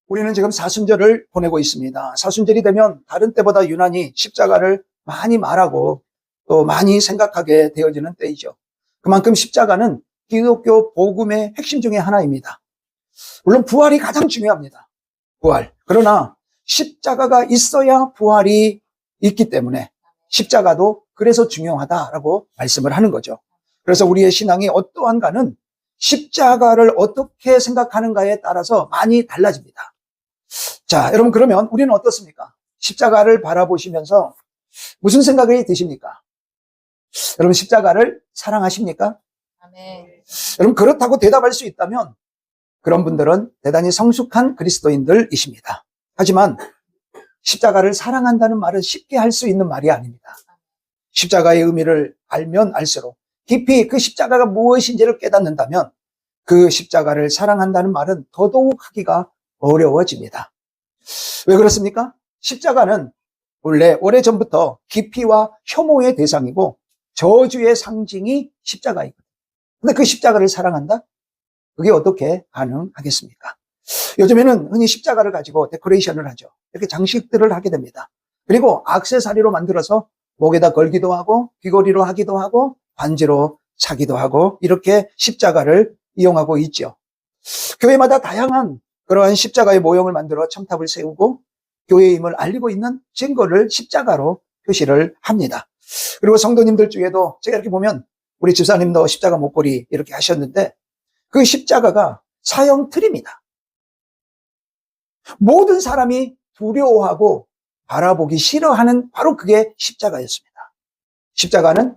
우리는 지금 사순절을 보내고 있습니다. 사순절이 되면 다른 때보다 유난히 십자가를 많이 말하고 또 많이 생각하게 되어지는 때이죠. 그만큼 십자가는 기독교 복음의 핵심 중에 하나입니다. 물론 부활이 가장 중요합니다. 부활. 그러나 십자가가 있어야 부활이 있기 때문에 십자가도 그래서 중요하다라고 말씀을 하는 거죠. 그래서 우리의 신앙이 어떠한가는 십자가를 어떻게 생각하는가에 따라서 많이 달라집니다. 자, 여러분 그러면 우리는 어떻습니까? 십자가를 바라보시면서 무슨 생각이 드십니까? 여러분 십자가를 사랑하십니까? 아멘. 여러분 그렇다고 대답할 수 있다면 그런 분들은 대단히 성숙한 그리스도인들이십니다. 하지만 십자가를 사랑한다는 말은 쉽게 할 수 있는 말이 아닙니다. 십자가의 의미를 알면 알수록 깊이 그 십자가가 무엇인지를 깨닫는다면 그 십자가를 사랑한다는 말은 더더욱 하기가 어려워집니다. 왜 그렇습니까? 십자가는 원래 오래전부터 기피와 혐오의 대상이고 저주의 상징이 십자가이거든요. 근데 그 십자가를 사랑한다? 그게 어떻게 가능하겠습니까? 요즘에는 흔히 십자가를 가지고 데코레이션을 하죠. 이렇게 장식들을 하게 됩니다. 그리고 액세서리로 만들어서 목에다 걸기도 하고 귀걸이로 하기도 하고 반지로 차기도 하고 이렇게 십자가를 이용하고 있죠. 교회마다 다양한 그러한 십자가의 모형을 만들어 첨탑을 세우고 교회의 힘을 알리고 있는 증거를 십자가로 표시를 합니다. 그리고 성도님들 중에도 제가 이렇게 보면 우리 집사님도 십자가 목걸이 이렇게 하셨는데 그 십자가가 사형 틀입니다. 모든 사람이 두려워하고 바라보기 싫어하는 바로 그게 십자가였습니다. 십자가는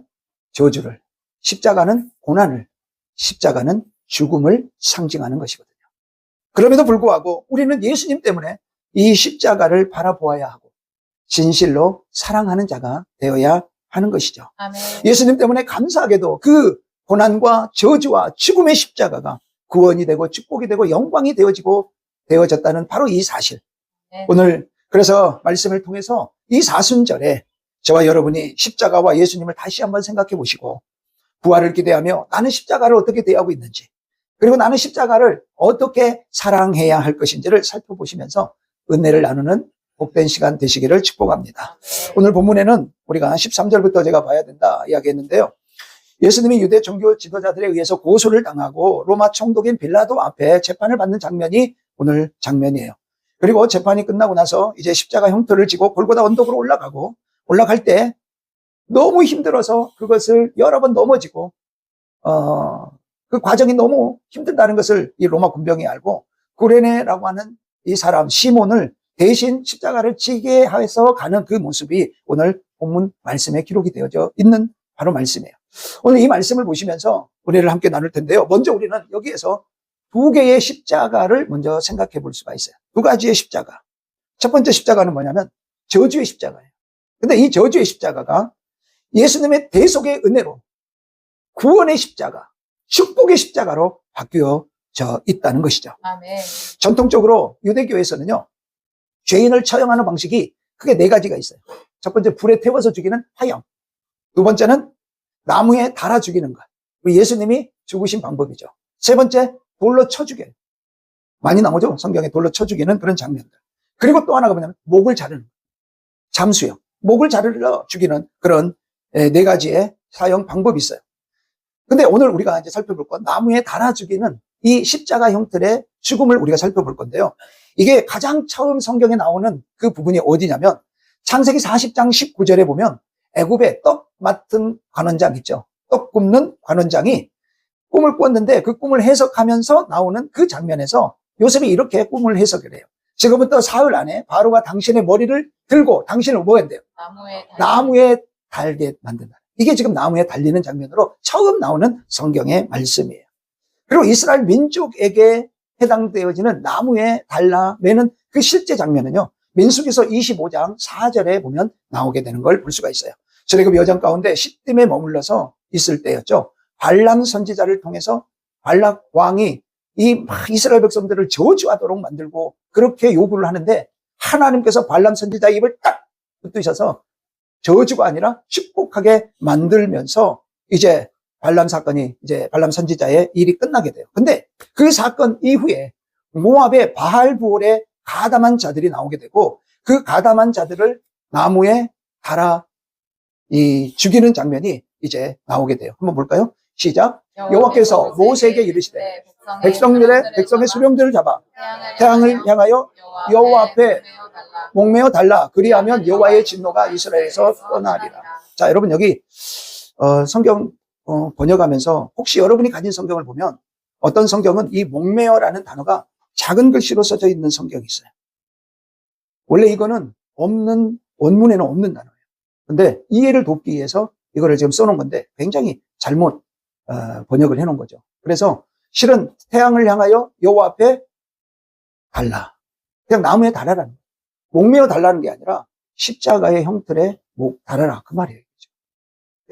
저주를, 십자가는 고난을, 십자가는 죽음을 상징하는 것이거든요. 그럼에도 불구하고 우리는 예수님 때문에 이 십자가를 바라보아야 하고 진실로 사랑하는 자가 되어야 하는 것이죠. 아멘. 예수님 때문에 감사하게도 그 고난과 저주와 죽음의 십자가가 구원이 되고 축복이 되고 영광이 되어졌다는 바로 이 사실. 네. 오늘 그래서 말씀을 통해서 이 사순절에 저와 여러분이 십자가와 예수님을 다시 한번 생각해 보시고 부활을 기대하며 나는 십자가를 어떻게 대하고 있는지 그리고 나는 십자가를 어떻게 사랑해야 할 것인지를 살펴보시면서 은혜를 나누는 복된 시간 되시기를 축복합니다. 오늘 본문에는 우리가 13절부터 제가 봐야 된다 이야기했는데요. 예수님이 유대 종교 지도자들에 의해서 고소를 당하고 로마 총독인 빌라도 앞에 재판을 받는 장면이 오늘 장면이에요. 그리고 재판이 끝나고 나서 이제 십자가 형태를 지고 골고다 언덕으로 올라갈 때 너무 힘들어서 그것을 여러 번 넘어지고 그 과정이 너무 힘들다는 것을 이 로마 군병이 알고 구레네라고 하는 이 사람 시몬을 대신 십자가를 지게 해서 가는 그 모습이 오늘 본문 말씀에 기록이 되어져 있는 바로 말씀이에요. 오늘 이 말씀을 보시면서 은혜를 함께 나눌 텐데요. 먼저 우리는 여기에서 두 개의 십자가를 먼저 생각해 볼 수가 있어요. 두 가지의 십자가. 첫 번째 십자가는 뭐냐면 저주의 십자가예요. 근데 이 저주의 십자가가 예수님의 대속의 은혜로 구원의 십자가, 축복의 십자가로 바뀌어져 있다는 것이죠. 아멘. 전통적으로 유대교에서는요, 죄인을 처형하는 방식이 크게 네 가지가 있어요. 첫 번째, 불에 태워서 죽이는 화형. 두 번째는 나무에 달아 죽이는 것. 우리 예수님이 죽으신 방법이죠. 세 번째, 돌로 쳐 죽여요. 많이 나오죠? 성경에 돌로 쳐 죽이는 그런 장면들. 그리고 또 하나가 뭐냐면 목을 자르는 잠수형. 목을 자르러 죽이는 그런 네 가지의 사형 방법이 있어요. 근데 오늘 우리가 이제 살펴볼 건 나무에 달아 죽이는 이 십자가 형태의 죽음을 우리가 살펴볼 건데요. 이게 가장 처음 성경에 나오는 그 부분이 어디냐면 창세기 40장 19절에 보면 애굽에 떡 맡은 관원장 있죠. 떡 굽는 관원장이 꿈을 꿨는데 그 꿈을 해석하면서 나오는 그 장면에서 요셉이 이렇게 꿈을 해석을 해요. 지금부터 사흘 안에 바로가 당신의 머리를 들고 당신을 뭐 한대요? 나무에 달게 만든다. 이게 지금 나무에 달리는 장면으로 처음 나오는 성경의 말씀이에요. 그리고 이스라엘 민족에게 해당되어지는 나무에 달라 매는 그 실제 장면은요. 민수기서 25장 4절에 보면 나오게 되는 걸 볼 수가 있어요. 출애굽 여정 가운데 시딤에 머물러서 있을 때였죠. 발람 선지자를 통해서 발락 왕이 이 이스라엘 백성들을 저주하도록 만들고 그렇게 요구를 하는데 하나님께서 발람 선지자의 입을 딱 붙드셔서 저주가 아니라 축복하게 만들면서 이제 발람 사건이 이제 발람 선지자의 일이 끝나게 돼요. 근데 그 사건 이후에 모압의 바알부올에 가담한 자들이 나오게 되고 그 가담한 자들을 나무에 달아 죽이는 장면이 이제 나오게 돼요. 한번 볼까요? 시작. 여호와께서 모세에게 이르시되 백성의 수령들을 잡아 태양을 향하여 여호와 앞에 목매어 달라. 그리하면 여호와의 진노가 이스라엘에서 떠나리라. 자, 여러분 여기 성경 번역하면서 혹시 여러분이 가진 성경을 보면 어떤 성경은 이 목매어라는 단어가 작은 글씨로 써져 있는 성경이 있어요. 원래 이거는 원문에는 없는 단어예요. 근데 이해를 돕기 위해서 이거를 지금 써놓은 건데 굉장히 잘못 번역을 해놓은 거죠. 그래서 실은 태양을 향하여 여호와 앞에 달라. 그냥 나무에 달아라는 거예요. 목매어 달라는 게 아니라 십자가의 형틀에 달아라. 그 말이에요.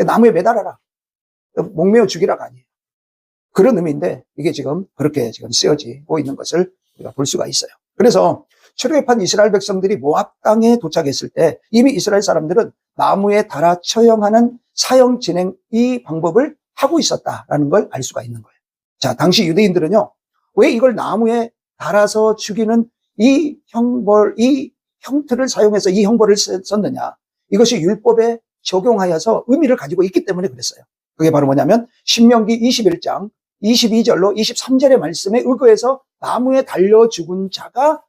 나무에 매달아라. 목매어 죽이라가 아니에요. 그런 의미인데 이게 지금 그렇게 지금 쓰여지고 있는 것을 우리가 볼 수가 있어요. 그래서 출애굽한 이스라엘 백성들이 모압 땅에 도착했을 때 이미 이스라엘 사람들은 나무에 달아 처형하는 사형 진행 이 방법을 하고 있었다라는 걸 알 수가 있는 거예요. 자, 당시 유대인들은요, 왜 이걸 나무에 달아서 죽이는 이 형틀을 사용해서 이 형벌을 썼느냐? 이것이 율법에 적용하여서 의미를 가지고 있기 때문에 그랬어요. 그게 바로 뭐냐면 신명기 21장 22절로 23절의 말씀에 의거해서 나무에 달려 죽은 자가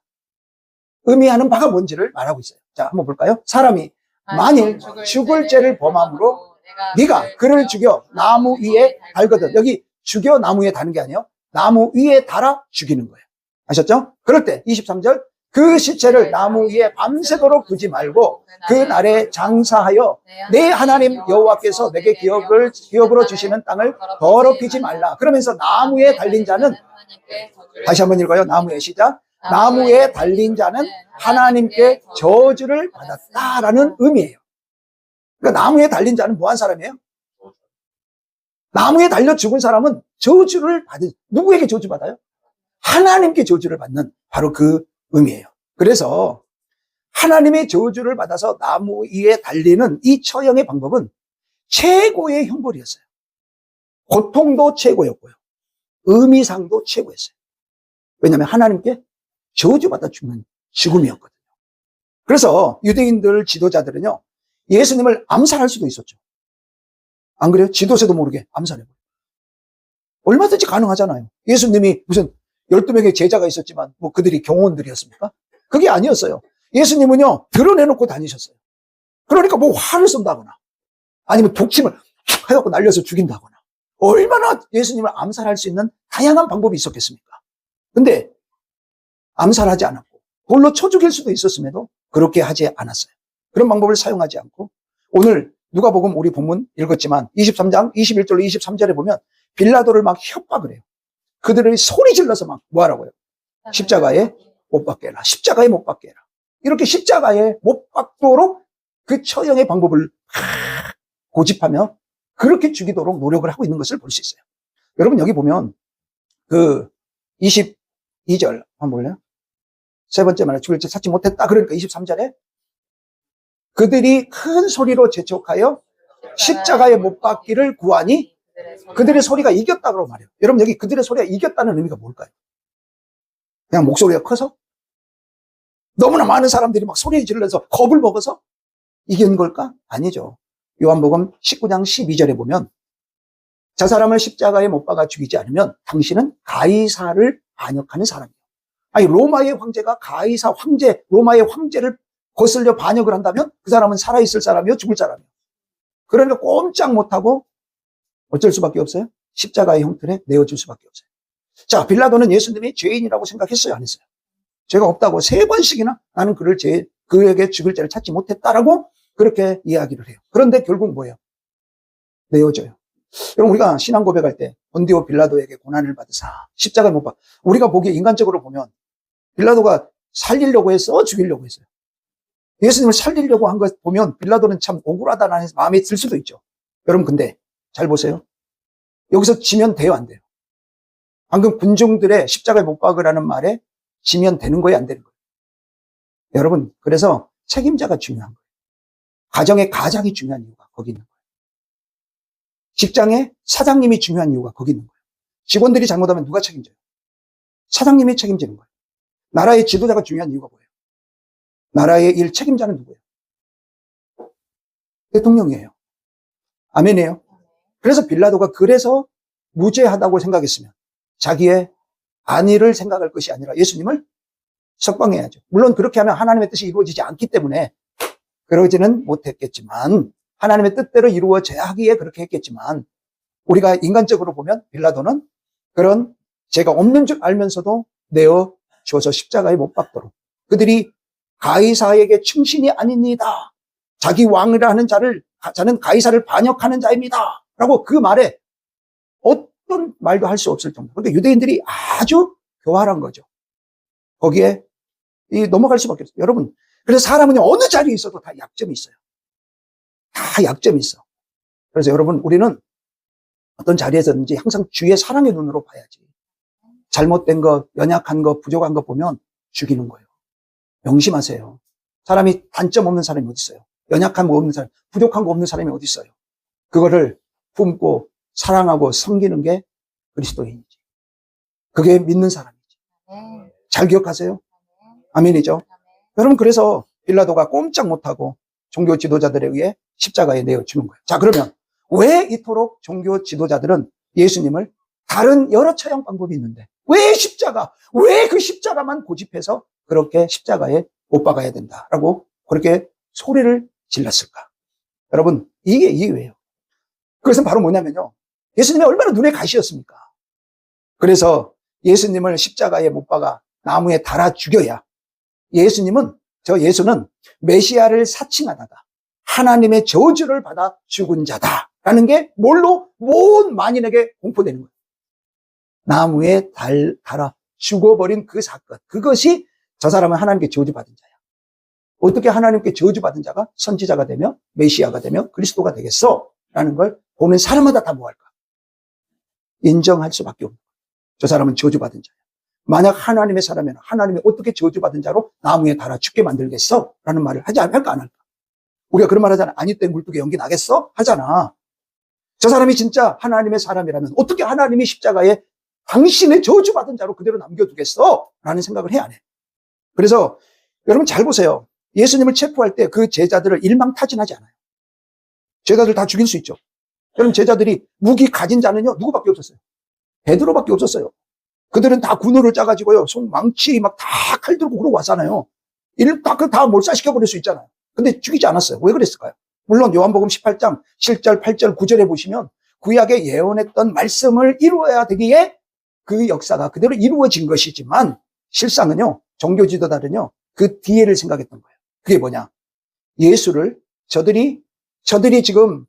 의미하는 바가 뭔지를 말하고 있어요. 자, 한번 볼까요? 사람이 만일 죽을 죄를 범함으로 네가 그를 죽여 나무 위에 달거든. 여기 죽여 나무 위에 다는 게 아니에요. 나무 위에 달아 죽이는 거예요. 아셨죠? 그럴 때 23절 그 시체를 나무 위에 밤새도록 두지 말고 그 날에 장사하여 내 하나님 여호와께서 내게 기업으로 주시는 땅을 더럽히지 말라. 그러면서 나무에 달린 자는 다시 한번 읽어요. 나무에 시작. 나무에 달린 자는 하나님께 저주를 받았다라는 의미예요. 그러니까 나무에 달린 자는 뭐한 사람이에요? 나무에 달려 죽은 사람은 저주를 받은, 누구에게 저주받아요? 하나님께 저주를 받는 바로 그 의미예요. 그래서 하나님의 저주를 받아서 나무 위에 달리는 이 처형의 방법은 최고의 형벌이었어요. 고통도 최고였고요. 의미상도 최고였어요. 왜냐하면 하나님께 저주받아 죽는 죽음이었거든요. 그래서 유대인들 지도자들은요, 예수님을 암살할 수도 있었죠. 안 그래요? 지도세도 모르게 암살해버려요. 얼마든지 가능하잖아요. 예수님이 무슨 12명의 제자가 있었지만 뭐 그들이 경호원들이었습니까? 그게 아니었어요. 예수님은요, 드러내놓고 다니셨어요. 그러니까 뭐 화를 쏜다거나 아니면 독침을 해갖고 날려서 죽인다거나 얼마나 예수님을 암살할 수 있는 다양한 방법이 있었겠습니까? 근데 암살하지 않았고 돌로 쳐 죽일 수도 있었음에도 그렇게 하지 않았어요. 그런 방법을 사용하지 않고 오늘 누가복음 우리 본문 읽었지만 23장 21절로 23절에 보면 빌라도를 막 협박을 해요. 그들을 소리 질러서 막 뭐하라고요? 십자가에 못 박게 해라. 십자가에 못 박게 해라. 이렇게 십자가에 못 박도록 그 처형의 방법을 고집하며 그렇게 죽이도록 노력을 하고 있는 것을 볼 수 있어요. 여러분 여기 보면 그 22절 한번 볼래요? 세 번째 말에 죽을 죄 찾지 못했다. 그러니까 23절에 그들이 큰 소리로 재촉하여 십자가에 못 박기를 구하니 그들의 소리가 이겼다고 말해요. 여러분 여기 그들의 소리가 이겼다는 의미가 뭘까요? 그냥 목소리가 커서? 너무나 많은 사람들이 막 소리 지르면서 겁을 먹어서 이긴 걸까? 아니죠. 요한복음 19장 12절에 보면 저 사람을 십자가에 못 박아 죽이지 않으면 당신은 가이사를 반역하는 사람이에요. 아니 로마의 황제가 가이사 황제, 로마의 황제를 거슬려 반역을 한다면 그 사람은 살아있을 사람이요 죽을 사람이에요. 그러니까 꼼짝 못하고 어쩔 수밖에 없어요? 십자가의 형틀에 내어줄 수밖에 없어요. 자, 빌라도는 예수님이 죄인이라고 생각했어요? 안 했어요? 죄가 없다고 3번씩이나 나는 그에게 죽을 죄를 찾지 못했다라고 그렇게 이야기를 해요. 그런데 결국 뭐예요? 내어줘요. 여러분 우리가 신앙 고백할 때 본디오 빌라도에게 고난을 받으사 십자가에 못 박. 우리가 보기에 인간적으로 보면 빌라도가 살리려고 했어? 죽이려고 했어요? 예수님을 살리려고 한 것 보면 빌라도는 참 억울하다는 마음이 들 수도 있죠. 여러분 근데 잘 보세요. 여기서 지면 돼요, 안 돼요? 방금 군중들의 십자가에 못 박으라는 말에 지면 되는 거예요, 안 되는 거예요? 여러분 그래서 책임자가 중요한 거예요. 가정의 가장이 중요한 이유가 거기 있는 거예요. 직장의 사장님이 중요한 이유가 거기 있는 거예요. 직원들이 잘못하면 누가 책임져요? 사장님이 책임지는 거예요. 나라의 지도자가 중요한 이유가 뭐예요? 나라의 일 책임자는 누구예요? 대통령이에요. 아멘이에요. 그래서 빌라도가 그래서 무죄하다고 생각했으면 자기의 안위를 생각할 것이 아니라 예수님을 석방해야죠. 물론 그렇게 하면 하나님의 뜻이 이루어지지 않기 때문에 그러지는 못했겠지만, 하나님의 뜻대로 이루어져야 하기에 그렇게 했겠지만, 우리가 인간적으로 보면 빌라도는 그런 죄가 없는 줄 알면서도 내어 주어서 십자가에 못 박도록, 그들이 가이사에게 충신이 아닙니다, 자기 왕이라 하는 자는 가이사를 반역하는 자입니다 라고 그 말에 어떤 말도 할 수 없을 정도. 그러니까 유대인들이 아주 교활한 거죠. 거기에 넘어갈 수밖에 없어요. 여러분, 그래서 사람은 어느 자리에 있어도 다 약점이 있어요. 다 약점이 있어. 그래서 여러분, 우리는 어떤 자리에서든지 항상 주의 사랑의 눈으로 봐야지. 잘못된 거, 연약한 거, 부족한 거 보면 죽이는 거예요. 명심하세요. 사람이 단점 없는 사람이 어디 있어요? 연약한 거 없는 사람, 부족한 거 없는 사람이 어디 있어요? 그거를 품고 사랑하고 섬기는 게 그리스도인이지. 그게 믿는 사람이지. 잘 기억하세요? 아멘이죠? 여러분, 그래서 빌라도가 꼼짝 못하고 종교 지도자들에 의해 십자가에 내어주는 거예요. 자, 그러면 왜 이토록 종교 지도자들은 예수님을, 다른 여러 처형 방법이 있는데 왜 그 십자가만 고집해서 그렇게 십자가에 못 박아야 된다라고 그렇게 소리를 질렀을까? 여러분, 이게 이유예요. 그것은 바로 뭐냐면요, 예수님이 얼마나 눈에 가시였습니까? 그래서 예수님을 십자가에 못 박아 나무에 달아 죽여야, 예수는 메시아를 사칭하다가 하나님의 저주를 받아 죽은 자다라는 게 뭘로? 온 만인에게 공포되는 거예요. 나무에 달아 죽어버린 그 사건, 그것이 저 사람은 하나님께 저주받은 자야. 어떻게 하나님께 저주받은 자가 선지자가 되며 메시아가 되며 그리스도가 되겠어? 라는 걸 보는 사람마다 다 뭐 할까? 인정할 수밖에 없는 거예요. 저 사람은 저주받은 자야. 만약 하나님의 사람이면 하나님이 어떻게 저주받은 자로 나무에 달아 죽게 만들겠어? 라는 말을 할까 안 할까? 우리가 그런 말 하잖아. 아니 때 물뚝에 연기 나겠어? 하잖아. 저 사람이 진짜 하나님의 사람이라면 어떻게 하나님이 십자가에 당신의 저주받은 자로 그대로 남겨두겠어? 라는 생각을 해, 안 해? 그래서 여러분 잘 보세요. 예수님을 체포할 때 그 제자들을 일망타진하지 않아요. 제자들 다 죽일 수 있죠. 여러분, 제자들이 무기 가진 자는요, 누구밖에 없었어요? 베드로밖에 없었어요. 그들은 다 군호를 짜가지고요, 망치 막 다 칼 들고 그러고 왔잖아요. 다 몰살시켜버릴 수 있잖아요. 근데 죽이지 않았어요. 왜 그랬을까요? 물론 요한복음 18장 7절, 8절, 9절에 보시면 구약에 예언했던 말씀을 이루어야 되기에 그 역사가 그대로 이루어진 것이지만, 실상은요, 종교 지도자들은요, 그 뒤에를 생각했던 거예요. 그게 뭐냐? 예수를 저들이 지금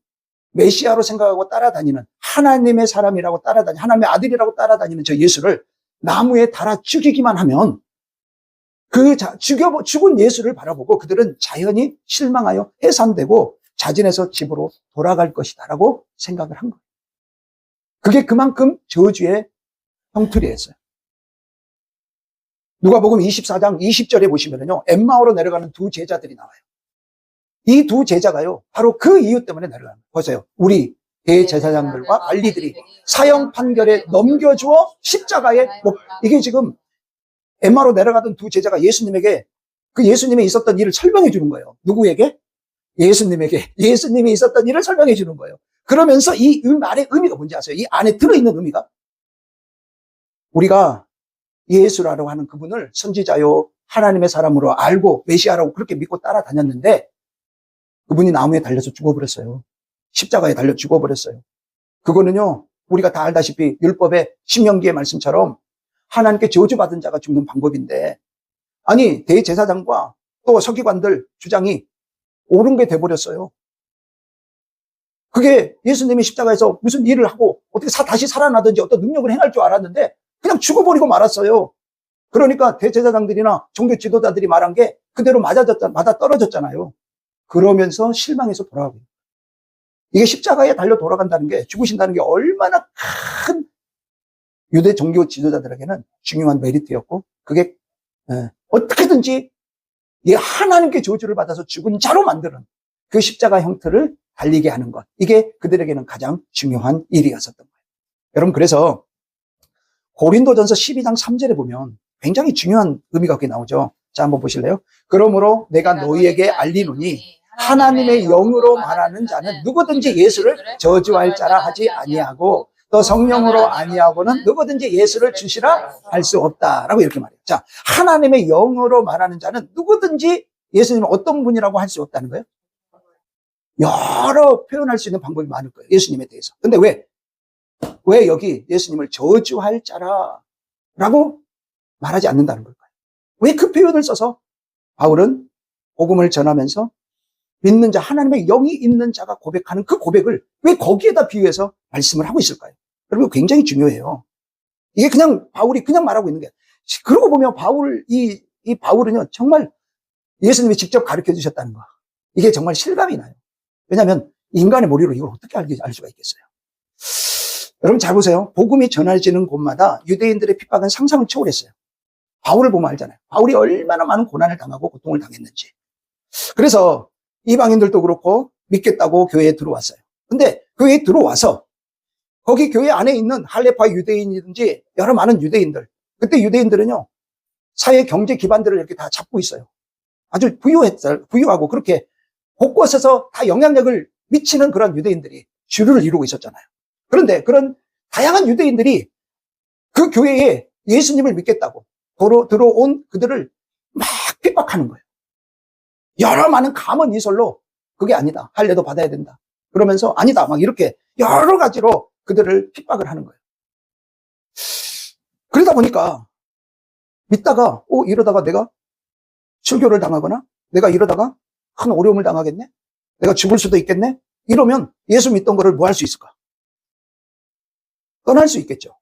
메시아로 생각하고 따라다니는, 하나님의 사람이라고 따라다니는, 하나님의 아들이라고 따라다니는 저 예수를 나무에 달아 죽이기만 하면 죽은 예수를 바라보고 그들은 자연히 실망하여 해산되고 자진해서 집으로 돌아갈 것이다 라고 생각을 한 거예요. 그게 그만큼 저주의 형틀이었어요. 누가복음 24장 20절에 보시면요, 엠마오로 내려가는 두 제자들이 나와요. 이 두 제자가요, 바로 그 이유 때문에 내려가는 거예요. 보세요. 우리 대제사장들과 관리들이 사형 판결에 넘겨주어 십자가에 이게 지금 엠마로 내려가던 두 제자가 예수님에게 그 예수님이 있었던 일을 설명해 주는 거예요. 누구에게? 예수님이 있었던 일을 설명해 주는 거예요. 그러면서 이 말의 의미가 뭔지 아세요? 이 안에 들어있는 의미가, 우리가 예수라고 하는 그분을 선지자요, 하나님의 사람으로 알고 메시아라고 그렇게 믿고 따라다녔는데 그분이 나무에 달려서 죽어버렸어요. 십자가에 달려 죽어버렸어요. 그거는요, 우리가 다 알다시피 율법의 신명기의 말씀처럼 하나님께 저주받은 자가 죽는 방법인데, 아니 대제사장과 또 서기관들 주장이 옳은 게 돼버렸어요. 그게 예수님이 십자가에서 무슨 일을 하고 어떻게 다시 살아나든지 어떤 능력을 행할 줄 알았는데 그냥 죽어버리고 말았어요. 그러니까 대제사장들이나 종교 지도자들이 말한 게 그대로 맞아 떨어졌잖아요. 그러면서 실망해서 돌아가고, 이게 십자가에 달려 돌아간다는 게, 죽으신다는 게 얼마나 큰 유대 종교 지도자들에게는 중요한 메리트였고, 그게 어떻게든지 하나님께 저주를 받아서 죽은 자로 만드는 그 십자가 형태를 달리게 하는 것, 이게 그들에게는 가장 중요한 일이었었던 거예요. 여러분, 그래서 고린도전서 12장 3절에 보면 굉장히 중요한 의미가 거기 나오죠. 자, 한번 보실래요? 그러므로 내가 너희에게 알리노니 하나님의 영으로 말하는 자는 누구든지 예수를 저주할 자라 하지 아니하고 또 성령으로 아니하고는 누구든지 예수를 주시라 할 수 없다라고 이렇게 말해요. 자, 하나님의 영으로 말하는 자는 누구든지 예수님은 어떤 분이라고 할 수 없다는 거예요. 여러 표현할 수 있는 방법이 많을 거예요. 예수님에 대해서. 근데 왜 여기 예수님을 저주할 자라라고 말하지 않는다는 걸까요? 왜 그 표현을 써서 바울은 복음을 전하면서 믿는 자, 하나님의 영이 있는 자가 고백하는 그 고백을 왜 거기에다 비유해서 말씀을 하고 있을까요? 여러분, 굉장히 중요해요. 이게 그냥 바울이 그냥 말하고 있는 게 아니라, 그러고 보면 이 바울은요, 정말 예수님이 직접 가르쳐 주셨다는 거. 이게 정말 실감이 나요. 왜냐하면 인간의 머리로 이걸 어떻게 알 수가 있겠어요? 여러분 잘 보세요. 복음이 전해지는 곳마다 유대인들의 핍박은 상상을 초월했어요. 바울을 보면 알잖아요. 바울이 얼마나 많은 고난을 당하고 고통을 당했는지. 그래서 이방인들도 그렇고 믿겠다고 교회에 들어왔어요. 근데 교회에 들어와서 거기 교회 안에 있는 할레파 유대인이든지 여러 많은 유대인들, 그때 유대인들은요 사회 경제 기반들을 이렇게 다 잡고 있어요. 아주 부유하고 그렇게 곳곳에서 다 영향력을 미치는 그런 유대인들이 주류를 이루고 있었잖아요. 그런데 그런 다양한 유대인들이 그 교회에 예수님을 믿겠다고 들어온 그들을 막 핍박하는 거예요. 여러 많은 감언 이설로 그게 아니다, 할례도 받아야 된다 그러면서 아니다 막 이렇게 여러 가지로 그들을 핍박을 하는 거예요. 그러다 보니까 믿다가 이러다가 내가 출교를 당하거나 내가 이러다가 큰 어려움을 당하겠네, 내가 죽을 수도 있겠네, 이러면 예수 믿던 거를 뭐 할 수 있을까? 떠날 수 있겠죠.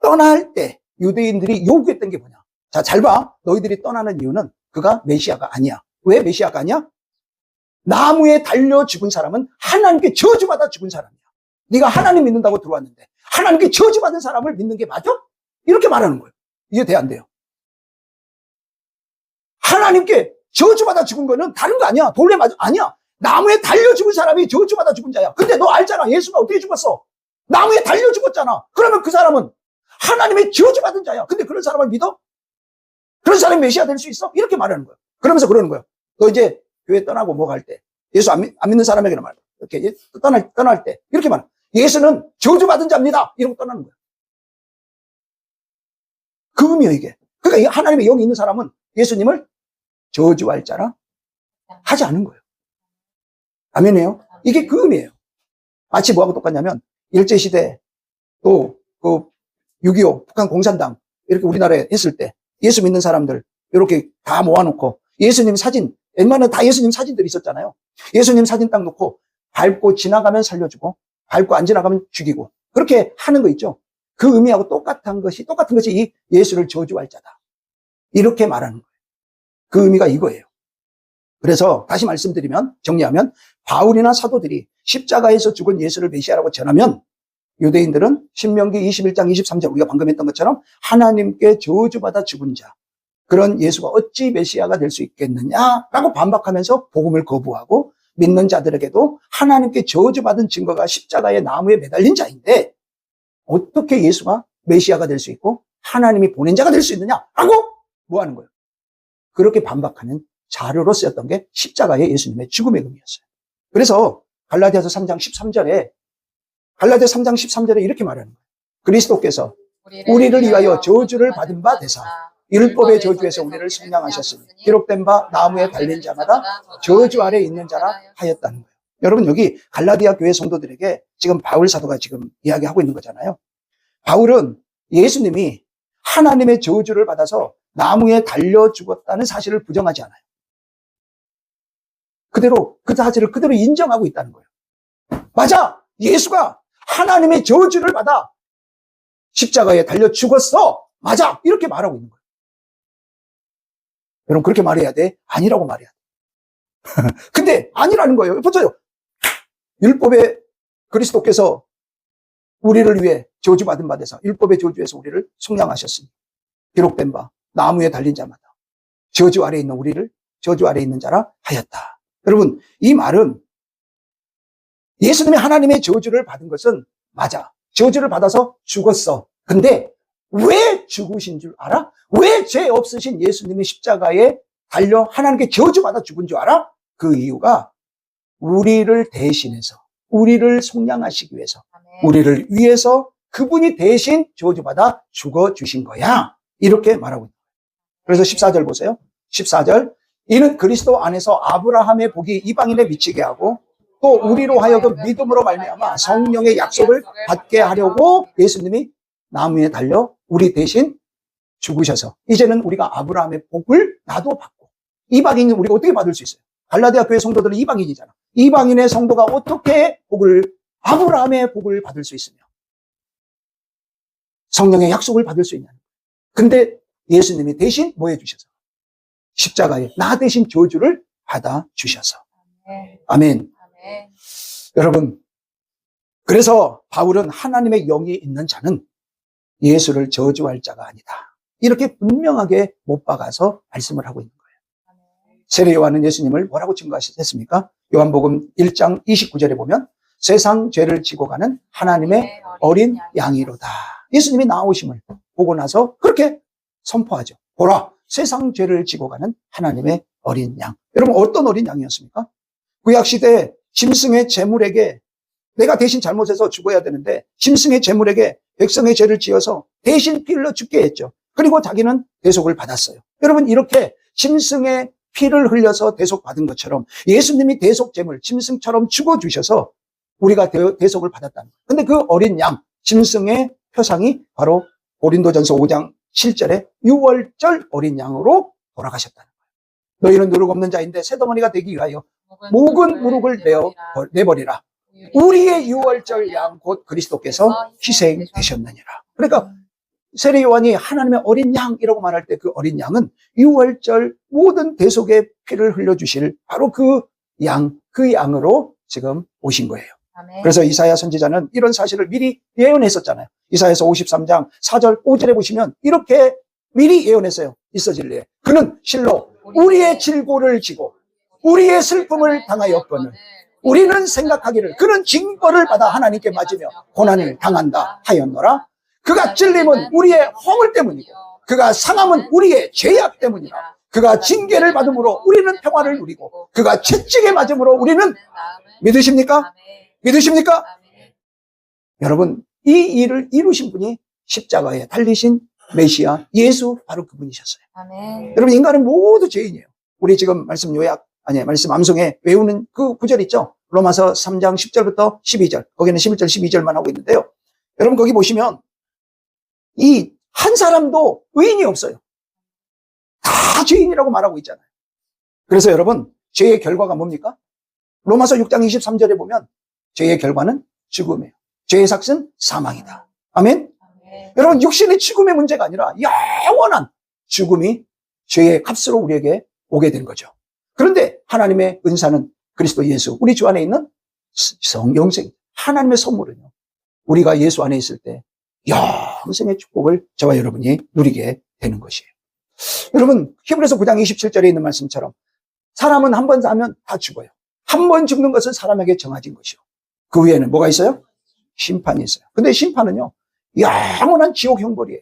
떠날 때 유대인들이 요구했던 게 뭐냐? 자, 잘 봐. 너희들이 떠나는 이유는 그가 메시아가 아니야. 왜 메시아가 아니야? 나무에 달려 죽은 사람은 하나님께 저주받아 죽은 사람이야. 네가 하나님 믿는다고 들어왔는데 하나님께 저주받은 사람을 믿는 게 맞아? 이렇게 말하는 거예요. 이해 안 돼요? 하나님께 저주받아 죽은 거는 다른 거 아니야. 돌래 맞아? 아니야. 나무에 달려 죽은 사람이 저주받아 죽은 자야. 근데 너 알잖아. 예수가 어떻게 죽었어? 나무에 달려 죽었잖아. 그러면 그 사람은 하나님의 저주받은 자야. 근데 그런 사람을 믿어? 그런 사람이 메시아 될 수 있어? 이렇게 말하는 거야. 그러면서 그러는 거야. 너 이제 교회 떠나고 뭐 갈 때, 예수 안 믿는 사람에게는 말이야. 이렇게 떠날 때 이렇게 말해. 예수는 저주받은 자입니다. 이러고 떠나는 거야. 그 의미야 이게. 그러니까 하나님의 영이 있는 사람은 예수님을 저주할 자라 하지 않은 거예요. 아멘이에요? 이게 그 의미예요. 마치 뭐하고 똑같냐면 일제시대 또 그 6.25 북한 공산당 이렇게 우리나라에 했을 때 예수 믿는 사람들 이렇게 다 모아놓고 예수님 사진, 웬만하면 다 예수님 사진들이 있었잖아요. 예수님 사진 딱 놓고 밟고 지나가면 살려주고 밟고 안 지나가면 죽이고 그렇게 하는 거 있죠. 그 의미하고 똑같은 것이 이 예수를 저주할 자다. 이렇게 말하는 거예요. 그 의미가 이거예요. 그래서 다시 말씀드리면, 정리하면 바울이나 사도들이 십자가에서 죽은 예수를 메시아라고 전하면 유대인들은 신명기 21장 23절 우리가 방금 했던 것처럼 하나님께 저주받아 죽은 자, 그런 예수가 어찌 메시아가 될 수 있겠느냐라고 반박하면서 복음을 거부하고 믿는 자들에게도 하나님께 저주받은 증거가 십자가의 나무에 매달린 자인데 어떻게 예수가 메시아가 될 수 있고 하나님이 보낸 자가 될 수 있느냐라고 뭐 하는 거예요? 그렇게 반박하는 자료로 쓰였던 게 십자가의 예수님의 죽음의 의미였어요. 그래서 갈라디아서 3장 13절에 이렇게 말하는 거예요. 그리스도께서 우리를 위하여 저주를 받은 바 되사 율법의 저주에서 우리를 속량하셨으니 기록된 바 나무에 달린 자마다 저주 아래 있는 자라 하였다는 거예요. 여러분 여기 갈라디아 교회 성도들에게 지금 바울 사도가 지금 이야기하고 있는 거잖아요. 바울은 예수님이 하나님의 저주를 받아서 나무에 달려 죽었다는 사실을 부정하지 않아요. 그 사실을 그대로 인정하고 있다는 거예요. 맞아! 예수가 하나님의 저주를 받아 십자가에 달려 죽었어! 맞아! 이렇게 말하고 있는 거예요. 여러분 그렇게 말해야 돼? 아니라고 말해야 돼. 근데 아니라는 거예요. 보세요. 율법의 그리스도께서 우리를 위해 저주받은 바 되사 율법의 저주에서 우리를 속량하셨으니 기록된 바 나무에 달린 자마다 저주 아래에 있는 우리를 저주 아래에 있는 자라 하였다. 여러분 이 말은 예수님이 하나님의 저주를 받은 것은 맞아. 저주를 받아서 죽었어. 근데 왜 죽으신 줄 알아? 왜 죄 없으신 예수님이 십자가에 달려 하나님께 저주받아 죽은 줄 알아? 그 이유가 우리를 대신해서, 우리를 속량하시기 위해서, 우리를 위해서 그분이 대신 저주받아 죽어주신 거야. 이렇게 말하고 있는 거예요. 그래서 14절 보세요. 14절. 이는 그리스도 안에서 아브라함의 복이 이방인에 미치게 하고 또 우리로 하여금 믿음으로 말미암아 성령의 약속을 받게 하려고 예수님이 나무에 달려 우리 대신 죽으셔서 이제는 우리가 아브라함의 복을 나도 받고, 이방인은 우리가 어떻게 받을 수 있어요? 갈라디아 교회 성도들은 이방인이잖아. 이방인의 성도가 어떻게 아브라함의 복을 받을 수 있으며 성령의 약속을 받을 수 있냐. 근데 예수님이 대신 뭐 해주셔서? 십자가에 나 대신 저주를 받아주셔서. 아멘. 여러분, 그래서 바울은 하나님의 영이 있는 자는 예수를 저주할 자가 아니다, 이렇게 분명하게 못 박아서 말씀을 하고 있는 거예요. 세례 요한은 예수님을 뭐라고 증거하셨습니까? 요한복음 1장 29절에 보면 세상 죄를 지고 가는 하나님의 어린 양이로다. 예수님이 나오심을 보고 나서 그렇게 선포하죠. 보라, 세상 죄를 지고 가는 하나님의 어린 양. 여러분, 어떤 어린 양이었습니까? 구약시대에 짐승의 제물에게, 내가 대신 잘못해서 죽어야 되는데 짐승의 제물에게 백성의 죄를 지어서 대신 피 흘려 죽게 했죠. 그리고 자기는 대속을 받았어요. 여러분, 이렇게 짐승의 피를 흘려서 대속받은 것처럼 예수님이 대속 제물, 짐승처럼 죽어주셔서 우리가 대속을 받았다는 거예요. 근데 그 어린 양, 짐승의 표상이 바로 고린도전서 5장 7절에 유월절 어린 양으로 돌아가셨다는 거예요. 너희는 누룩 없는 자인데 새덩어리가 되기 위하여 묵은 누룩을 내버리라. 우리의 유월절 양 곧 그리스도께서 희생되셨느니라. 그러니까 세례 요한이 하나님의 어린 양이라고 말할 때 그 어린 양은 유월절 모든 대속의 피를 흘려주실 바로 그 양으로 지금 오신 거예요. 그래서 이사야 선지자는 이런 사실을 미리 예언했었잖아요. 이사야서 53장 4절 5절에 보시면 이렇게 미리 예언했어요. 있어질 일에 그는 실로 우리의 질고를 지고 우리의 슬픔을 당하였거늘 우리는 생각하기를 그는 징벌을 받아 하나님께 맞으며 고난을 당한다 하였노라. 그가 찔림은 우리의 허물 때문이고 그가 상함은 우리의 죄악 때문이라. 그가 징계를 받음으로 우리는 평화를 누리고 그가 채찍에 맞음으로 우리는, 믿으십니까? 믿으십니까? 여러분, 이 일을 이루신 분이 십자가에 달리신 메시아 예수, 바로 그분이셨어요. 여러분, 인간은 모두 죄인이에요. 우리 지금 말씀 암송에 외우는 그 구절 있죠? 로마서 3장 10절부터 12절. 거기는 11절, 12절만 하고 있는데요. 여러분, 거기 보시면 이 한 사람도 의인이 없어요. 다 죄인이라고 말하고 있잖아요. 그래서 여러분, 죄의 결과가 뭡니까? 로마서 6장 23절에 보면 죄의 결과는 죽음이에요. 죄의 삭은 사망이다. 아멘? 여러분, 육신의 죽음의 문제가 아니라 영원한 죽음이 죄의 값으로 우리에게 오게 된 거죠. 그런데 하나님의 은사는 그리스도 예수, 우리 주 안에 있는 영생, 하나님의 선물은요, 우리가 예수 안에 있을 때 영생의 축복을 저와 여러분이 누리게 되는 것이에요. 여러분, 히브리서 9장 27절에 있는 말씀처럼 사람은 한 번 사면 다 죽어요. 한 번 죽는 것은 사람에게 정해진 것이요. 그 위에는 뭐가 있어요? 심판이 있어요. 근데 심판은요, 영원한 지옥 형벌이에요.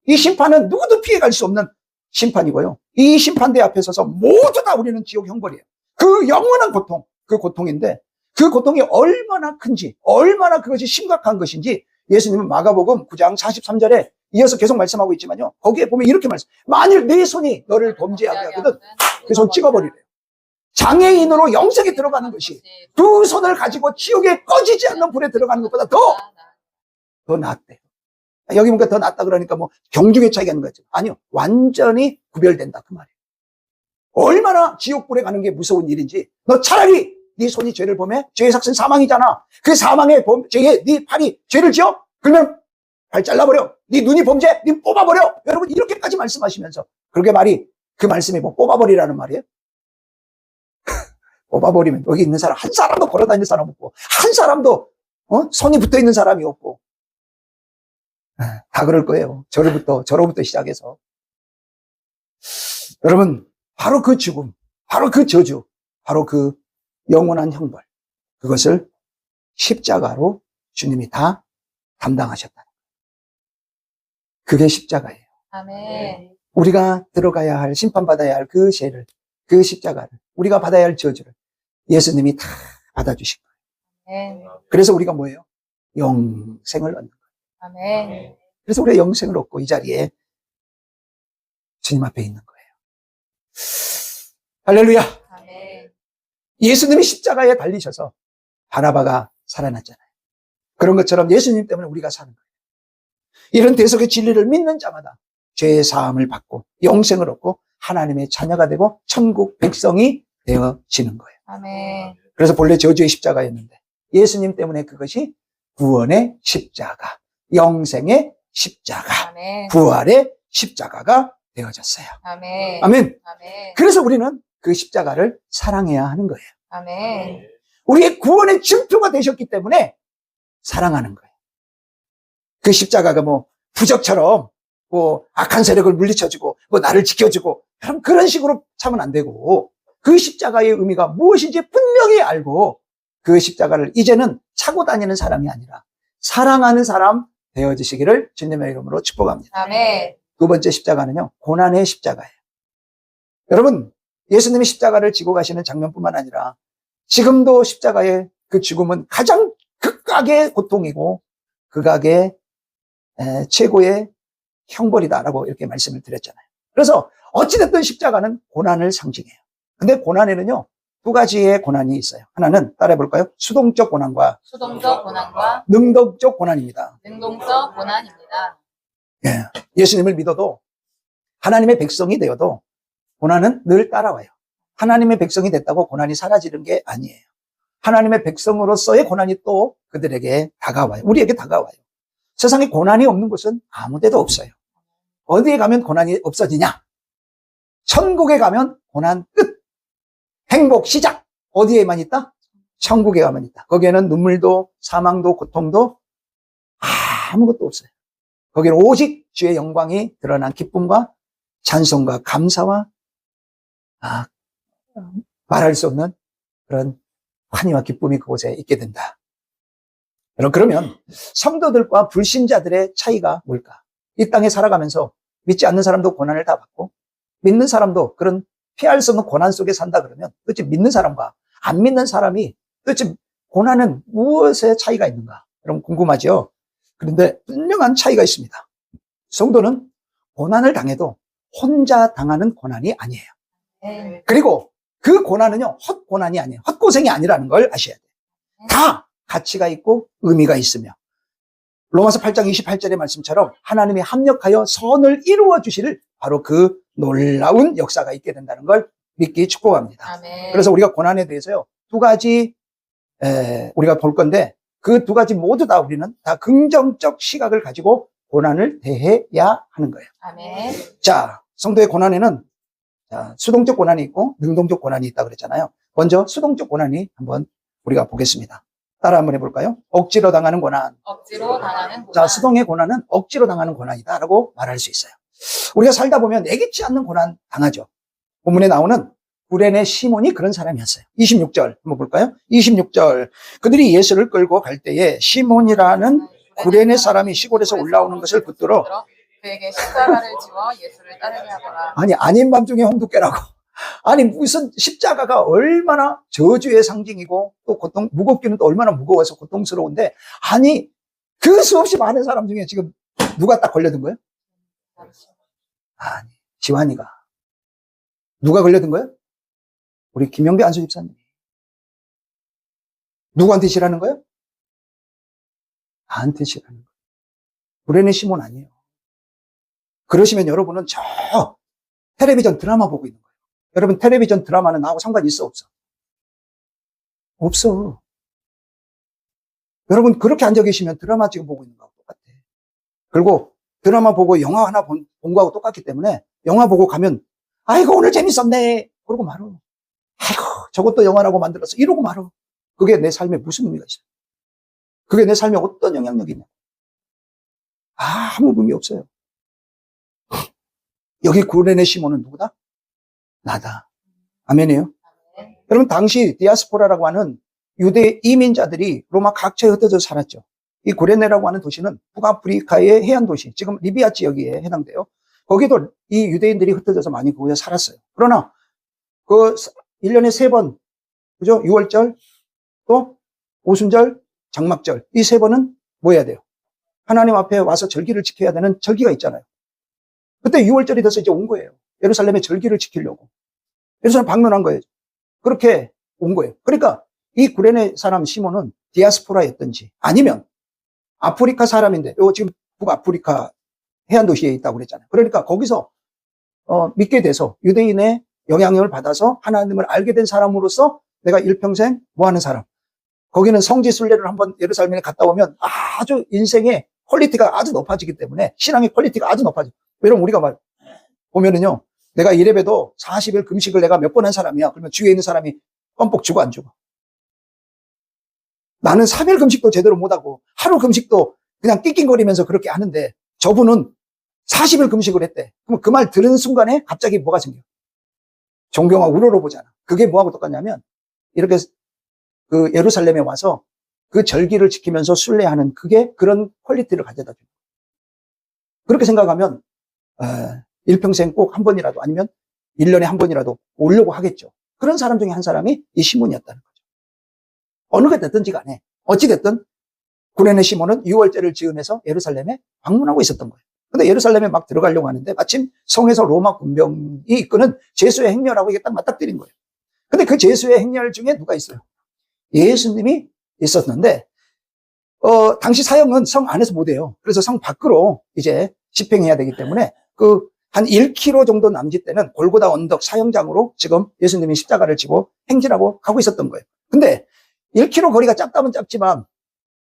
이 심판은 누구도 피해갈 수 없는 심판이고요. 이 심판대 앞에 서서 모두 다 우리는 지옥 형벌이에요. 그 영원한 고통, 그 고통인데 그 고통이 얼마나 큰지, 얼마나 그것이 심각한 것인지 예수님은 마가복음 9장 43절에 이어서 계속 말씀하고 있지만요. 거기에 보면 이렇게 만일 내 손이 너를 범죄하게 하거든 그 손 찍어버리래요. 장애인으로 영생에 들어가는 것이 두 손을 가지고 지옥에 꺼지지 않는 불에 들어가는 것보다 더 낫대요. 여기 보니까 더 낫다 그러니까 뭐 경중의 차이가 있는 거죠. 아니요. 완전히 구별된다 그 말이에요. 얼마나 지옥불에 가는 게 무서운 일인지 너 차라리 네 손이 죄를 범해? 죄의 삭은 사망이잖아. 그 사망의 죄에 네 팔이 죄를 지어? 그러면 발 잘라버려. 네 눈이 범죄? 네 뽑아버려. 여러분 이렇게까지 말씀하시면서 그렇게 그 말씀이 뭐 뽑아버리라는 말이에요? 뽑아버리면 여기 있는 사람 한 사람도 걸어다니는 사람 없고 한 사람도 손이 붙어있는 사람이 없고 다 그럴 거예요. 저로부터 시작해서. 여러분, 바로 그 죽음, 바로 그 저주, 바로 그 영원한 형벌, 그것을 십자가로 주님이 다 담당하셨다. 그게 십자가예요. 아멘. 우리가 들어가야 할, 심판받아야 할 그 죄를, 그 십자가를, 우리가 받아야 할 저주를 예수님이 다 받아주신 거예요. 아멘. 그래서 우리가 뭐예요? 영생을 얻는 거예요. 아멘. 그래서 우리가 영생을 얻고 이 자리에 주님 앞에 있는 거예요. 할렐루야. 아멘. 예수님이 십자가에 달리셔서 바나바가 살아났잖아요. 그런 것처럼 예수님 때문에 우리가 사는 거예요. 이런 대속의 진리를 믿는 자마다 죄의 사함을 받고 영생을 얻고 하나님의 자녀가 되고 천국 백성이 되어지는 거예요. 아멘. 그래서 본래 저주의 십자가였는데 예수님 때문에 그것이 구원의 십자가, 영생의 십자가, 아멘. 부활의 십자가가 되어졌어요. 아멘. 아멘. 아멘. 그래서 우리는 그 십자가를 사랑해야 하는 거예요. 아멘. 우리의 구원의 증표가 되셨기 때문에 사랑하는 거예요. 그 십자가가 뭐 부적처럼 뭐 악한 세력을 물리쳐주고 뭐 나를 지켜주고 그런 식으로 참으면 안 되고 그 십자가의 의미가 무엇인지 분명히 알고 그 십자가를 이제는 차고 다니는 사람이 아니라 사랑하는 사람 되어지시기를 주님의 이름으로 축복합니다. 아멘. 두 번째 십자가는요, 고난의 십자가예요. 여러분, 예수님이 십자가를 지고 가시는 장면뿐만 아니라 지금도 십자가의 그 죽음은 가장 극악의 고통이고 극악의 최고의 형벌이다라고 이렇게 말씀을 드렸잖아요. 그래서 어찌됐든 십자가는 고난을 상징해요. 근데 고난에는요, 두 가지의 고난이 있어요. 하나는 따라해 볼까요? 수동적 고난과 수동적 고난과 능동적 고난입니다. 능동적 고난입니다. 예, 예수님을 믿어도 하나님의 백성이 되어도 고난은 늘 따라와요. 하나님의 백성이 됐다고 고난이 사라지는 게 아니에요. 하나님의 백성으로서의 고난이 또 그들에게 다가와요. 우리에게 다가와요. 세상에 고난이 없는 곳은 아무 데도 없어요. 어디에 가면 고난이 없어지냐? 천국에 가면 고난 끝. 행복 시작. 어디에만 있다? 천국에 가면 있다. 거기에는 눈물도 사망도 고통도 아무것도 없어요. 거기는 오직 주의 영광이 드러난 기쁨과 찬송과 감사와 말할 수 없는 그런 환희와 기쁨이 그곳에 있게 된다. 그러면 성도들과 불신자들의 차이가 뭘까? 이 땅에 살아가면서 믿지 않는 사람도 고난을 다 받고 믿는 사람도 그런 피할 수 없는 고난 속에 산다 그러면 도대체 믿는 사람과 안 믿는 사람이 도대체 고난은 무엇의 차이가 있는가? 여러분 궁금하죠? 그런데 분명한 차이가 있습니다. 성도는 고난을 당해도 혼자 당하는 고난이 아니에요. 네. 그리고 그 고난은요, 헛고난이 아니에요. 헛고생이 아니라는 걸 아셔야 돼요. 다 가치가 있고 의미가 있으며 로마서 8장 28절의 말씀처럼 하나님이 합력하여 선을 이루어 주시를 바로 그 놀라운 역사가 있게 된다는 걸 믿기 축복합니다. 아멘. 그래서 우리가 고난에 대해서요, 두 가지 우리가 볼 건데 그 두 가지 모두 다 우리는 다 긍정적 시각을 가지고 고난을 대해야 하는 거예요. 아멘. 자, 성도의 고난에는 수동적 고난이 있고 능동적 고난이 있다 그랬잖아요. 먼저 수동적 고난이 한번 우리가 보겠습니다. 따라 한번 해볼까요? 억지로 당하는 고난. 억지로 당하는 고난. 자, 수동의 고난은 억지로 당하는 고난이다라고 말할 수 있어요. 우리가 살다 보면 예기치 않는 고난 당하죠. 본문에 나오는 구레네 시몬이 그런 사람이었어요. 26절 한번 볼까요? 26절 그들이 예수를 끌고 갈 때에 시몬이라는 구레네 사람이 시골에서 올라오는 것을 붙들어 그에게 십자가를 지워 예수를 따르게 하더라. 아니 아닌 밤중에 홍두깨라고 아니 무슨 십자가가 얼마나 저주의 상징이고 또 무겁기는 또 얼마나 무거워서 고통스러운데 아니 그 수없이 많은 사람 중에 지금 누가 딱 걸려든 거예요? 아니 지환이가 누가 걸려든 거예요? 우리 김영배 안수 집사님. 누구한테 싫어하는 거예요? 나한테 싫어하는 거예요. 구레네 시몬 아니에요. 그러시면 여러분은 저 텔레비전 드라마 보고 있는 거예요. 여러분 텔레비전 드라마는 나하고 상관이 있어 없어? 없어. 여러분 그렇게 앉아 계시면 드라마 지금 보고 있는 거하고 똑같아. 그리고 드라마 보고 영화 하나 본 거하고 똑같기 때문에 영화 보고 가면 아이고 오늘 재밌었네 그러고 말어. 아이고 저것도 영화라고 만들었어 이러고 말어. 그게 내 삶에 무슨 의미가 있어요? 그게 내 삶에 어떤 영향력이 있냐? 아무 의미 없어요. 여기 구레네 시몬은 누구다? 나다. 아멘이에요. 아멘. 여러분 당시 디아스포라라고 하는 유대 이민자들이 로마 각처에 흩어져 살았죠. 이 구레네라고 하는 도시는 북아프리카의 해안 도시, 지금 리비아 지역에 해당돼요. 거기도 이 유대인들이 흩어져서 많이 거기에 살았어요. 그러나 그 1년에 3번, 그죠? 6월절, 또 오순절, 장막절, 이 3번은 뭐 해야 돼요? 하나님 앞에 와서 절기를 지켜야 되는 절기가 있잖아요. 그때 6월절이 돼서 이제 온 거예요. 예루살렘의 절기를 지키려고. 예루살렘 방문한 거예요. 그렇게 온 거예요. 그러니까 이 구레네 사람 시몬은 디아스포라였든지 아니면 아프리카 사람인데, 요 지금 북아프리카 해안 도시에 있다고 그랬잖아요. 그러니까 거기서 믿게 돼서 유대인의 영향력을 받아서 하나님을 알게 된 사람으로서 내가 일평생 뭐 하는 사람. 거기는 성지 순례를 한번 예루살렘에 갔다 오면 아주 인생의 퀄리티가 아주 높아지기 때문에 신앙의 퀄리티가 아주 높아져. 여러분 우리가 보면은요, 내가 이래봬도 40일 금식을 내가 몇 번 한 사람이야. 그러면 주위에 있는 사람이 껌뻑 주고 안 주고. 나는 3일 금식도 제대로 못하고 하루 금식도 그냥 낑낑거리면서 그렇게 하는데 저분은 40일 금식을 했대. 그럼 그 말 들은 순간에 갑자기 뭐가 생겨? 존경하고 우러러보잖아. 그게 뭐하고 똑같냐면 이렇게 그 예루살렘에 와서 그 절기를 지키면서 순례하는 그게 그런 퀄리티를 가져다 줍니다. 그렇게 생각하면 일평생 꼭 한 번이라도 아니면 1년에 한 번이라도 오려고 하겠죠. 그런 사람 중에 한 사람이 이 시몬이었다는 거죠. 어느 게 됐든지 간에 어찌됐든 구레네 시몬은 6월절을 지으면서 예루살렘에 방문하고 있었던 거예요. 근데 예루살렘에 막 들어가려고 하는데 마침 성에서 로마 군병이 이끄는 제수의 행렬하고 이게 딱 맞닥뜨린 거예요. 근데 그 제수의 행렬 중에 누가 있어요? 예수님이 있었는데 당시 사형은 성 안에서 못해요. 그래서 성 밖으로 이제 집행해야 되기 때문에 그 한 1km 정도 남짓 되는 골고다 언덕 사형장으로 지금 예수님이 십자가를 지고 행진하고 가고 있었던 거예요. 근데 1km 거리가 작다면 작지만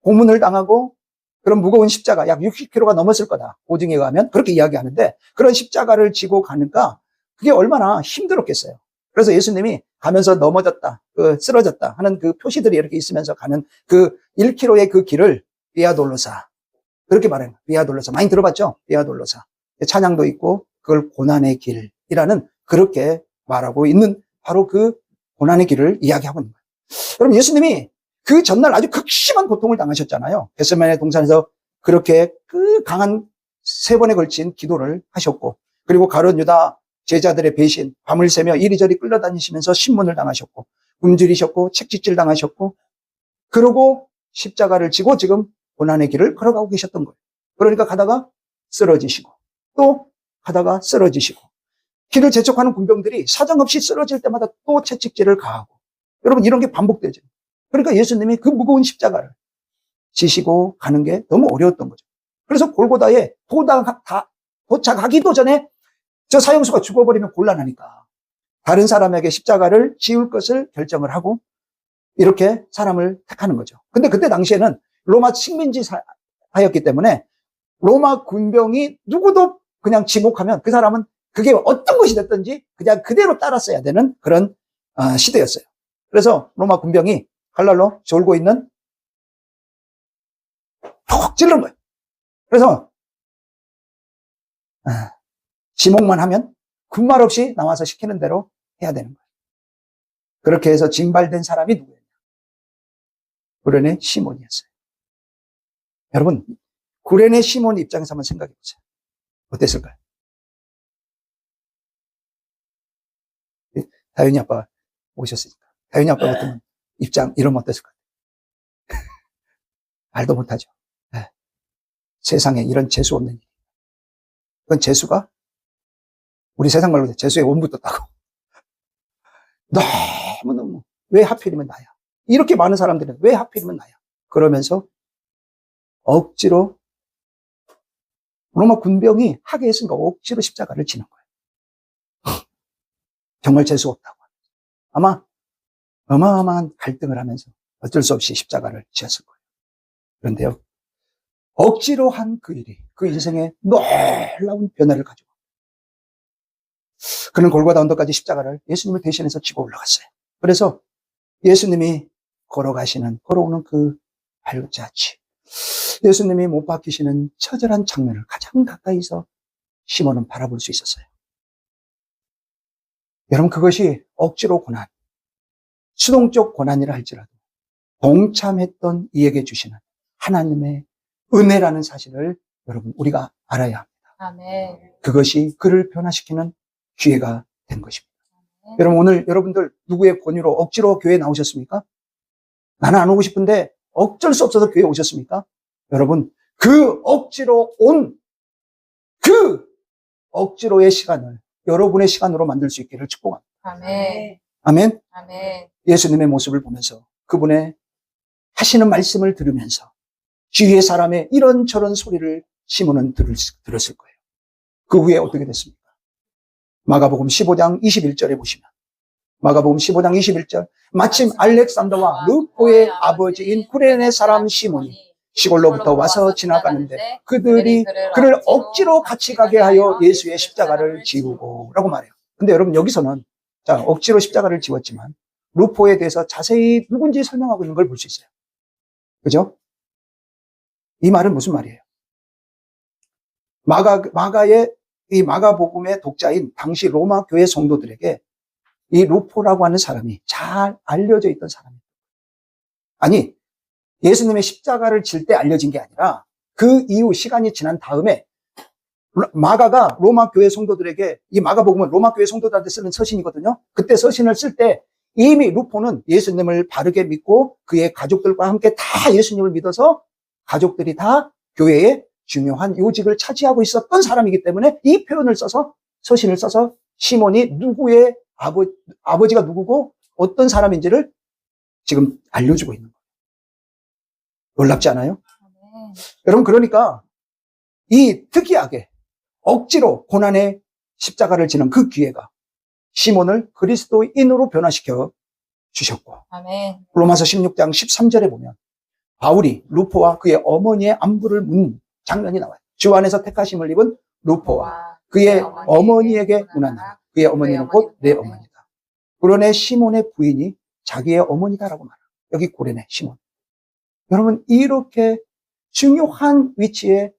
고문을 당하고 그런 무거운 십자가 약 60kg가 넘었을 거다. 오중에 의하면 그렇게 이야기하는데 그런 십자가를 지고 가니까 그게 얼마나 힘들었겠어요. 그래서 예수님이 가면서 넘어졌다, 쓰러졌다 하는 그 표시들이 이렇게 있으면서 가는 그 1km의 그 길을 비아 돌로사, 그렇게 말해요. 비아 돌로사. 많이 들어봤죠? 비아 돌로사. 찬양도 있고 그걸 고난의 길이라는 그렇게 말하고 있는 바로 그 고난의 길을 이야기하고 있는 거예요. 여러분 예수님이 그 전날 아주 극심한 고통을 당하셨잖아요. 겟세마네 동산에서 그렇게 그 강한 3번에 걸친 기도를 하셨고, 그리고 가룟 유다 제자들의 배신, 밤을 새며 이리저리 끌려다니시면서 신문을 당하셨고, 굶주리셨고, 책짓질 당하셨고, 그러고 십자가를 지고 지금 고난의 길을 걸어가고 계셨던 거예요. 그러니까 가다가 쓰러지시고, 또 가다가 쓰러지시고, 길을 재촉하는 군병들이 사정없이 쓰러질 때마다 또 채찍질을 가하고, 여러분 이런 게 반복되죠. 그러니까 예수님이 그 무거운 십자가를 지시고 가는 게 너무 어려웠던 거죠. 그래서 골고다에 도착하기도 전에 저 사형수가 죽어버리면 곤란하니까 다른 사람에게 십자가를 지을 것을 결정을 하고 이렇게 사람을 택하는 거죠. 근데 그때 당시에는 로마 식민지사였기 때문에 로마 군병이 누구도 그냥 지목하면 그 사람은 그게 어떤 것이 됐든지 그냥 그대로 따랐어야 되는 그런 시대였어요. 그래서 로마 군병이 칼날로 졸고 있는 푹 찔른 거예요. 그래서 지목만 하면 군말 없이 나와서 시키는 대로 해야 되는 거예요. 그렇게 해서 징발된 사람이 누구였냐? 구레네 시몬이었어요. 여러분 구레네 시몬 입장에서 한번 생각해 보세요. 어땠을까요? 다윤이 아빠 오셨으니까 다윤이 아빠 같은 입장 이러면 어땠을까요? 말도 못하죠. 네. 세상에 이런 재수 없는 일. 그건 재수가 우리 세상 말로 재수의 원부 떴다고. 너무너무 왜 하필이면 나야? 이렇게 많은 사람들은 왜 하필이면 나야? 그러면서 억지로 로마 군병이 하게 했으니까 억지로 십자가를 지는 거예요. 정말 재수 없다고. 아마 어마어마한 갈등을 하면서 어쩔 수 없이 십자가를 지었을 거예요. 그런데요, 억지로 한 그 일이 그 인생에 놀라운 변화를 가지고 그는 골고다 언덕까지 십자가를 예수님을 대신해서 지고 올라갔어요. 그래서 예수님이 걸어오는 그 발자취, 예수님이 못 박히시는 처절한 장면을 가장 가까이서 시몬은 바라볼 수 있었어요. 여러분 그것이 억지로 고난, 수동적 고난이라 할지라도 동참했던 이에게 주시는 하나님의 은혜라는 사실을 여러분 우리가 알아야 합니다. 아멘. 그것이 그를 변화시키는 기회가 된 것입니다. 여러분 오늘 여러분들 누구의 권유로 억지로 교회에 나오셨습니까? 나는 안 오고 싶은데 어쩔 수 없어서 교회에 오셨습니까? 여러분 그 억지로 온 그 억지로의 시간을 여러분의 시간으로 만들 수 있기를 축복합니다. 아멘. 아멘. 아멘. 예수님의 모습을 보면서 그분의 하시는 말씀을 들으면서 주위의 사람의 이런저런 소리를 시몬은 들었을 거예요. 그 후에 어떻게 됐습니까? 마가복음 15장 21절에 보시면 마가복음 15장 21절 마침 알렉산더와 루포의 아버지인 쿠레네 사람 시몬이 시골로부터 와서 지나가는데 그들이 그를 억지로 같이 가게 하여 예수의 십자가를 지우고 라고 말해요. 근데 여러분 여기서는 자 억지로 십자가를 지웠지만 루포에 대해서 자세히 누군지 설명하고 있는 걸 볼 수 있어요. 그죠? 이 말은 무슨 말이에요? 이 마가복음의 독자인 당시 로마 교회 성도들에게 이 루포라고 하는 사람이 잘 알려져 있던 사람이에요. 아니, 예수님의 십자가를 질 때 알려진 게 아니라 그 이후 시간이 지난 다음에 마가가 로마 교회 성도들에게 이 마가복음은 로마 교회 성도들한테 쓰는 서신이거든요. 그때 서신을 쓸 때 이미 루포는 예수님을 바르게 믿고 그의 가족들과 함께 다 예수님을 믿어서 가족들이 다 교회의 중요한 요직을 차지하고 있었던 사람이기 때문에 이 표현을 써서 서신을 써서 시몬이 누구의 아버지가 누구고 어떤 사람인지를 지금 알려주고 있는 거예요. 놀랍지 않아요? 아멘. 여러분 그러니까 이 특이하게 억지로 고난의 십자가를 지는 그 기회가 시몬을 그리스도인으로 변화시켜 주셨고 아멘. 로마서 16장 13절에 보면 바울이 루포와 그의 어머니의 안부를 묻는 장면이 나와요. 주 안에서 택하심을 입은 루포와 그의 어머니에게 문안하라. 그의 어머니는 곧 내 어머니다. 그러네 시몬의 부인이 자기의 어머니다라고 말해요. 여기 고레네 시몬. 여러분 이렇게 중요한 위치에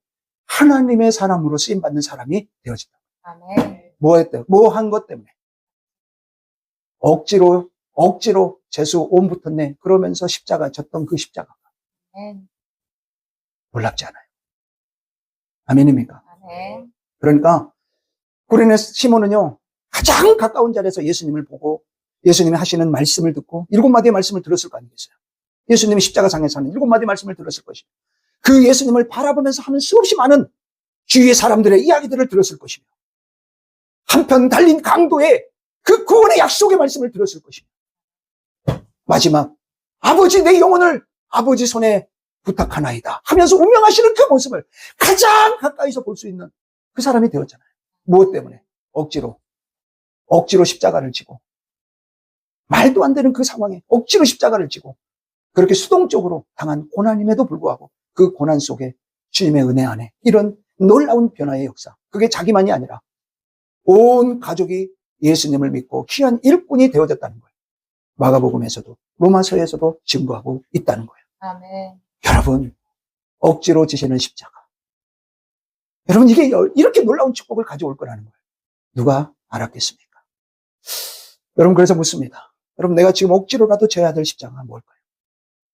하나님의 사람으로 쓰임받는 사람이 되어진다. 아멘. 뭐 했대요? 뭐 한 것 때문에. 억지로 재수 온 붙었네. 그러면서 십자가 졌던 그 십자가. 아멘. 놀랍지 않아요? 아멘입니까? 아멘. 그러니까 구레네 시몬은요 가장 가까운 자리에서 예수님을 보고 예수님이 하시는 말씀을 듣고 7마디의 말씀을 들었을 거 아니겠어요? 예수님이 십자가상에서 하는 7마디의 말씀을 들었을 것이고 그 예수님을 바라보면서 하는 수없이 많은 주위의 사람들의 이야기들을 들었을 것이며 한편 달린 강도의 그 구원의 약속의 말씀을 들었을 것이며 마지막 아버지 내 영혼을 아버지 손에 부탁하나이다 하면서 운명하시는 그 모습을 가장 가까이서 볼 수 있는 그 사람이 되었잖아요. 무엇 때문에? 억지로 십자가를 지고 말도 안 되는 그 상황에 억지로 십자가를 지고 그렇게 수동적으로 당한 고난임에도 불구하고 그 고난 속에 주님의 은혜 안에 이런 놀라운 변화의 역사, 그게 자기만이 아니라 온 가족이 예수님을 믿고 귀한 일꾼이 되어졌다는 거예요. 마가복음에서도 로마서에서도 증거하고 있다는 거예요. 아멘. 여러분 억지로 지시는 십자가, 여러분 이게 이렇게 놀라운 축복을 가져올 거라는 거예요. 누가 알았겠습니까? 여러분 그래서 묻습니다. 여러분 내가 지금 억지로라도 져야 될 십자가는 뭘까요?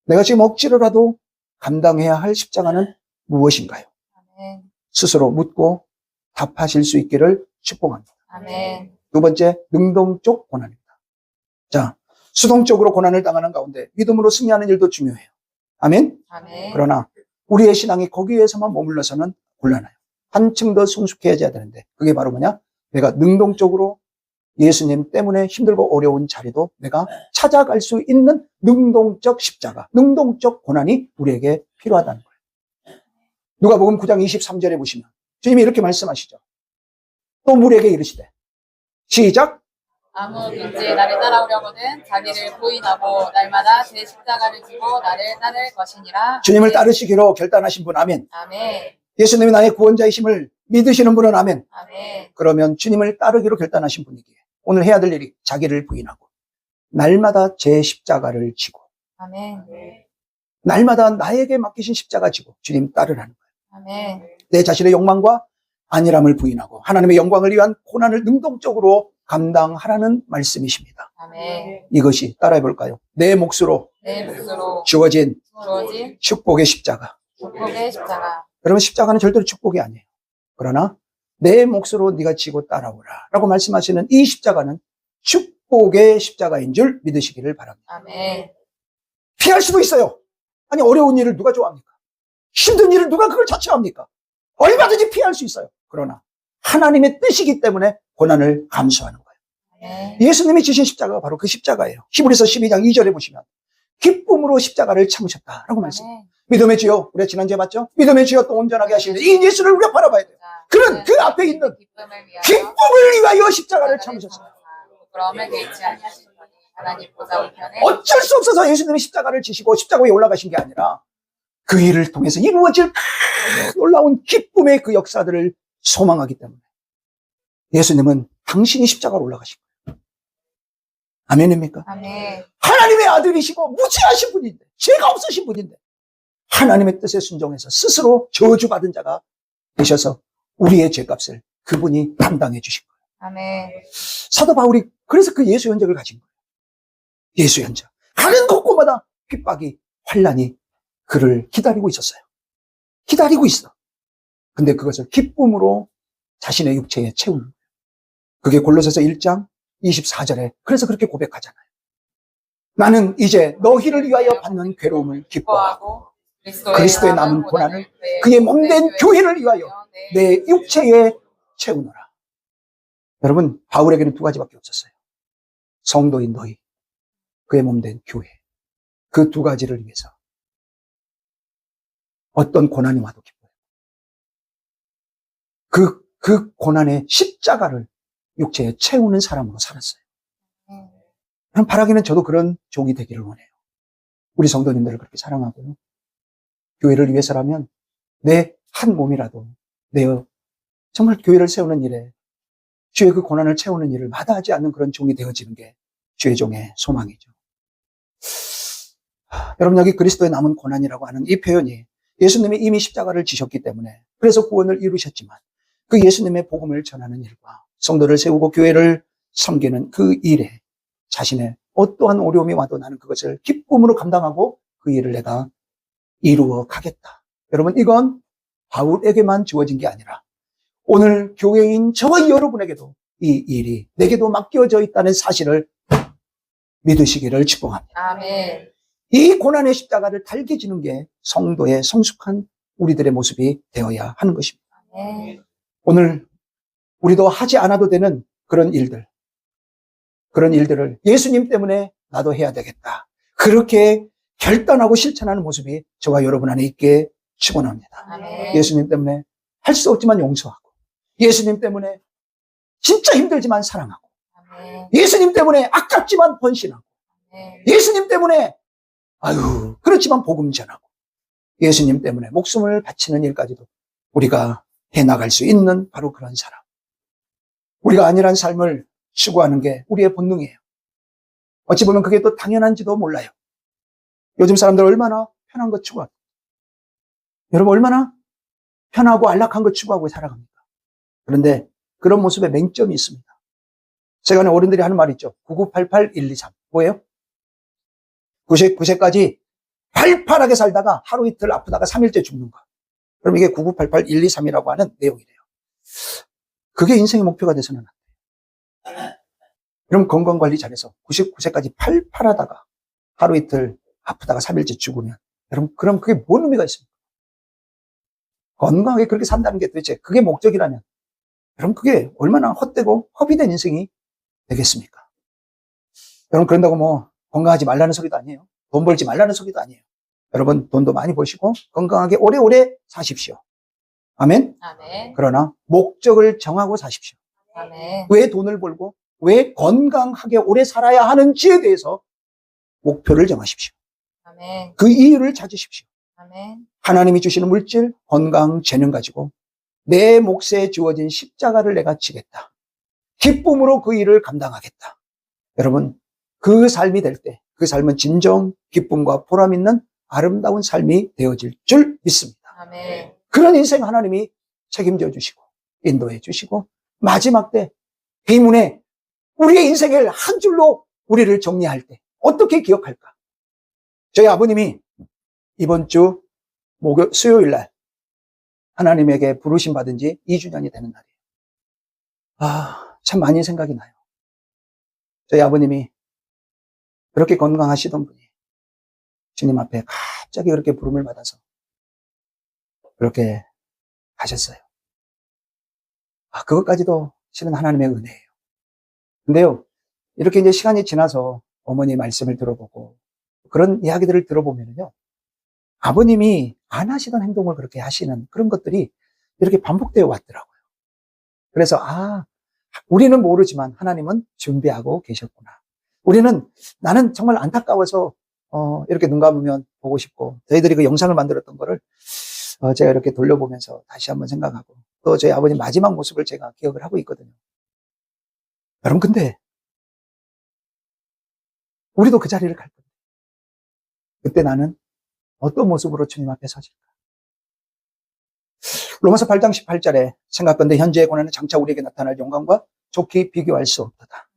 내가 지금 억지로라도 감당해야 할 십자가는 무엇인가요? 아멘. 스스로 묻고 답하실 수 있기를 축복합니다. 아멘. 두 번째, 능동적 고난입니다. 자, 수동적으로 고난을 당하는 가운데 믿음으로 승리하는 일도 중요해요. 아멘? 아멘. 그러나 우리의 신앙이 거기에서만 머물러서는 곤란해요. 한층 더 성숙해져야 되는데 그게 바로 뭐냐? 내가 능동적으로 예수님 때문에 힘들고 어려운 자리도 내가 찾아갈 수 있는 능동적 십자가, 능동적 고난이 우리에게 필요하다는 거예요. 누가복음 9장 23절에 보시면 주님이 이렇게 말씀하시죠. 또 무리에게 이르시되 시작. 아무든지 나를 따라오려거든 자기를 부인하고 날마다 제 십자가를 지고 나를 따를 것이니라. 주님을 따르시기로 결단하신 분 아멘. 아멘. 예수님이 나의 구원자이심을 믿으시는 분은 아멘. 아멘. 그러면 주님을 따르기로 결단하신 분이기에 오늘 해야 될 일이 자기를 부인하고 날마다 제 십자가를 지고 아멘. 날마다 나에게 맡기신 십자가 지고 주님 따르라는 거예요. 아멘. 내 자신의 욕망과 안일함을 부인하고 하나님의 영광을 위한 고난을 능동적으로 감당하라는 말씀이십니다. 아멘. 이것이 따라해 볼까요? 내 몫으로 내 몫으로 주어진 주어진 축복의 십자가. 축복의 십자가. 여러분, 십자가는 절대로 축복이 아니에요. 그러나 내 몫으로 네가 지고 따라오라 라고 말씀하시는 이 십자가는 축복의 십자가인 줄 믿으시기를 바랍니다. 아멘. 피할 수도 있어요. 아니, 어려운 일을 누가 좋아합니까? 힘든 일을 누가 그걸 자처합니까? 얼마든지 피할 수 있어요. 그러나 하나님의 뜻이기 때문에 고난을 감수하는 거예요. 아멘. 예수님이 지신 십자가가 바로 그 십자가예요. 히브리서 12장 2절에 보시면 기쁨으로 십자가를 참으셨다라고 말씀합니다. 아멘. 믿음의 주여, 우리가 지난주에 봤죠? 믿음의 주여 또 온전하게 하시는데 이 예수를 우리가 바라봐야 돼요. 그는 그 앞에 있는 기쁨을 위하여 십자가를 참으셨어요. 그러면 개의치 아니하시니 하나님 보좌 우편에 어쩔 수 없어서 예수님이 십자가를 지시고 십자가 위에 올라가신 게 아니라 그 일을 통해서 이루어질 놀라운 기쁨의 그 역사들을 소망하기 때문에 예수님은 당신이 십자가로 올라가신 거예요. 아멘입니까? 아멘. 하나님의 아들이시고 무지하신 분인데, 죄가 없으신 분인데 하나님의 뜻에 순종해서 스스로 저주받은 자가 되셔서 우리의 죄값을 그분이 담당해 주신 거예요. 아멘. 사도 바울이 그래서 그 예수 현적을 가진 거예요. 예수 현적. 가는 곳곳마다 핍박이, 환란이 그를 기다리고 있었어요. 기다리고 있어. 근데 그것을 기쁨으로 자신의 육체에 채우는 거예요. 그게 골로새서 1장 24절에 그래서 그렇게 고백하잖아요. 나는 이제 너희를 위하여 받는 괴로움을 기뻐하고 그리스도의 남은 고난을 그의 몸된 교회를 위하여 내 육체에 채우노라. 여러분, 바울에게는 두 가지밖에 없었어요. 성도인 너희, 그의 몸된 교회. 그 두 가지를 위해서 어떤 고난이 와도 기뻐요. 그 고난의 십자가를 육체에 채우는 사람으로 살았어요. 그럼 바라기는 저도 그런 종이 되기를 원해요. 우리 성도님들을 그렇게 사랑하고요. 교회를 위해서라면 내 한 몸이라도 내어 정말 교회를 세우는 일에 주의 그 고난을 채우는 일을 마다하지 않는 그런 종이 되어지는 게 주의 종의 소망이죠. 여러분, 여기 그리스도의 남은 고난이라고 하는 이 표현이 예수님이 이미 십자가를 지셨기 때문에 그래서 구원을 이루셨지만 그 예수님의 복음을 전하는 일과 성도를 세우고 교회를 섬기는 그 일에 자신의 어떠한 어려움이 와도 나는 그것을 기쁨으로 감당하고 그 일을 내가 이루어 가겠다. 여러분, 이건 바울에게만 주어진 게 아니라 오늘 교회인 저와 여러분에게도 이 일이 내게도 맡겨져 있다는 사실을 믿으시기를 축복합니다. 아멘. 이 고난의 십자가를 달게 지는 게 성도의 성숙한 우리들의 모습이 되어야 하는 것입니다. 아멘. 오늘 우리도 하지 않아도 되는 그런 일들을 예수님 때문에 나도 해야 되겠다. 그렇게 결단하고 실천하는 모습이 저와 여러분 안에 있게 축원합니다. 아멘. 예수님 때문에 할 수 없지만 용서하고, 예수님 때문에 진짜 힘들지만 사랑하고, 아멘. 예수님 때문에 아깝지만 헌신하고, 아멘. 예수님 때문에 그렇지만 복음 전하고, 예수님 때문에 목숨을 바치는 일까지도 우리가 해나갈 수 있는 바로 그런 사람. 우리가 안일한 삶을 추구하는 게 우리의 본능이에요. 어찌 보면 그게 또 당연한지도 몰라요. 요즘 사람들 얼마나 편한 것 추구하고, 여러분 얼마나 편하고 안락한 것 추구하고 살아갑니까? 그런데 그런 모습에 맹점이 있습니다. 세간의 어른들이 하는 말이 있죠. 9988123. 뭐예요? 99세까지 팔팔하게 살다가 하루 이틀 아프다가 3일째 죽는 거. 그럼 이게 9988123이라고 하는 내용이래요. 그게 인생의 목표가 돼서는 안 돼요. 그럼 건강관리 잘해서 99세까지 팔팔하다가 하루 이틀 아프다가 3일째 죽으면 여러분, 그럼 그게 뭔 의미가 있습니까? 건강하게 그렇게 산다는 게 도대체 그게 목적이라면 여러분, 그게 얼마나 헛되고 허비된 인생이 되겠습니까? 여러분, 그런다고 뭐 건강하지 말라는 소리도 아니에요. 돈 벌지 말라는 소리도 아니에요. 여러분, 돈도 많이 버시고 건강하게 오래오래 사십시오. 아멘? 아멘. 그러나 목적을 정하고 사십시오. 아멘. 왜 돈을 벌고 왜 건강하게 오래 살아야 하는지에 대해서 목표를 정하십시오. 아멘. 그 이유를 찾으십시오. 아멘. 하나님이 주시는 물질, 건강, 재능 가지고 내 몫에 주어진 십자가를 내가 지겠다. 기쁨으로 그 일을 감당하겠다. 여러분, 그 삶이 될 때 그 삶은 진정 기쁨과 보람 있는 아름다운 삶이 되어질 줄 믿습니다. 아멘. 그런 인생 하나님이 책임져 주시고 인도해 주시고 마지막 때 비문에 우리의 인생을 한 줄로 우리를 정리할 때 어떻게 기억할까? 저희 아버님이 이번 주 수요일 날 하나님에게 부르심 받은 지 2주년이 되는 날이에요. 참 많이 생각이 나요. 저희 아버님이 그렇게 건강하시던 분이 주님 앞에 갑자기 그렇게 부름을 받아서 그렇게 가셨어요. 그것까지도 실은 하나님의 은혜예요. 근데요, 이렇게 이제 시간이 지나서 어머니 말씀을 들어보고 그런 이야기들을 들어보면요, 아버님이 안 하시던 행동을 그렇게 하시는 그런 것들이 이렇게 반복되어 왔더라고요. 그래서 우리는 모르지만 하나님은 준비하고 계셨구나. 나는 정말 안타까워서 이렇게 눈 감으면 보고 싶고, 저희들이 그 영상을 만들었던 거를 제가 이렇게 돌려보면서 다시 한번 생각하고, 또 저희 아버님 마지막 모습을 제가 기억을 하고 있거든요. 여러분, 근데 우리도 그 자리를 갈 겁니다. 그때 나는 어떤 모습으로 주님 앞에 서질까? 로마서 8장 18절에 생각건대 현재의 고난은 장차 우리에게 나타날 영광과 좋게 비교할 수 없도다.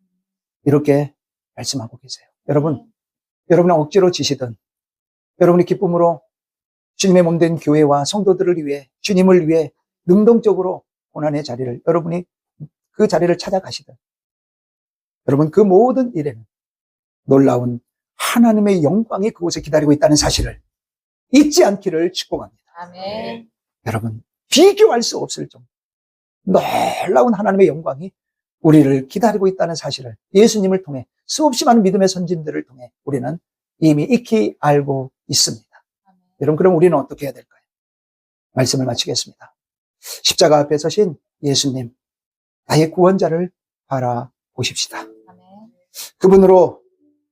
이렇게 말씀하고 계세요. 여러분은 억지로 지시든, 여러분이 기쁨으로 주님의 몸된 교회와 성도들을 위해, 주님을 위해 능동적으로 고난의 자리를, 여러분이 그 자리를 찾아가시든, 여러분 그 모든 일에는 놀라운 하나님의 영광이 그곳에 기다리고 있다는 사실을 잊지 않기를 축복합니다. 아멘. 여러분, 비교할 수 없을 정도 놀라운 하나님의 영광이 우리를 기다리고 있다는 사실을 예수님을 통해, 수없이 많은 믿음의 선진들을 통해 우리는 이미 익히 알고 있습니다. 아멘. 여러분, 그럼 우리는 어떻게 해야 될까요? 말씀을 마치겠습니다. 십자가 앞에 서신 예수님, 나의 구원자를 바라보십시다. 아멘. 그분으로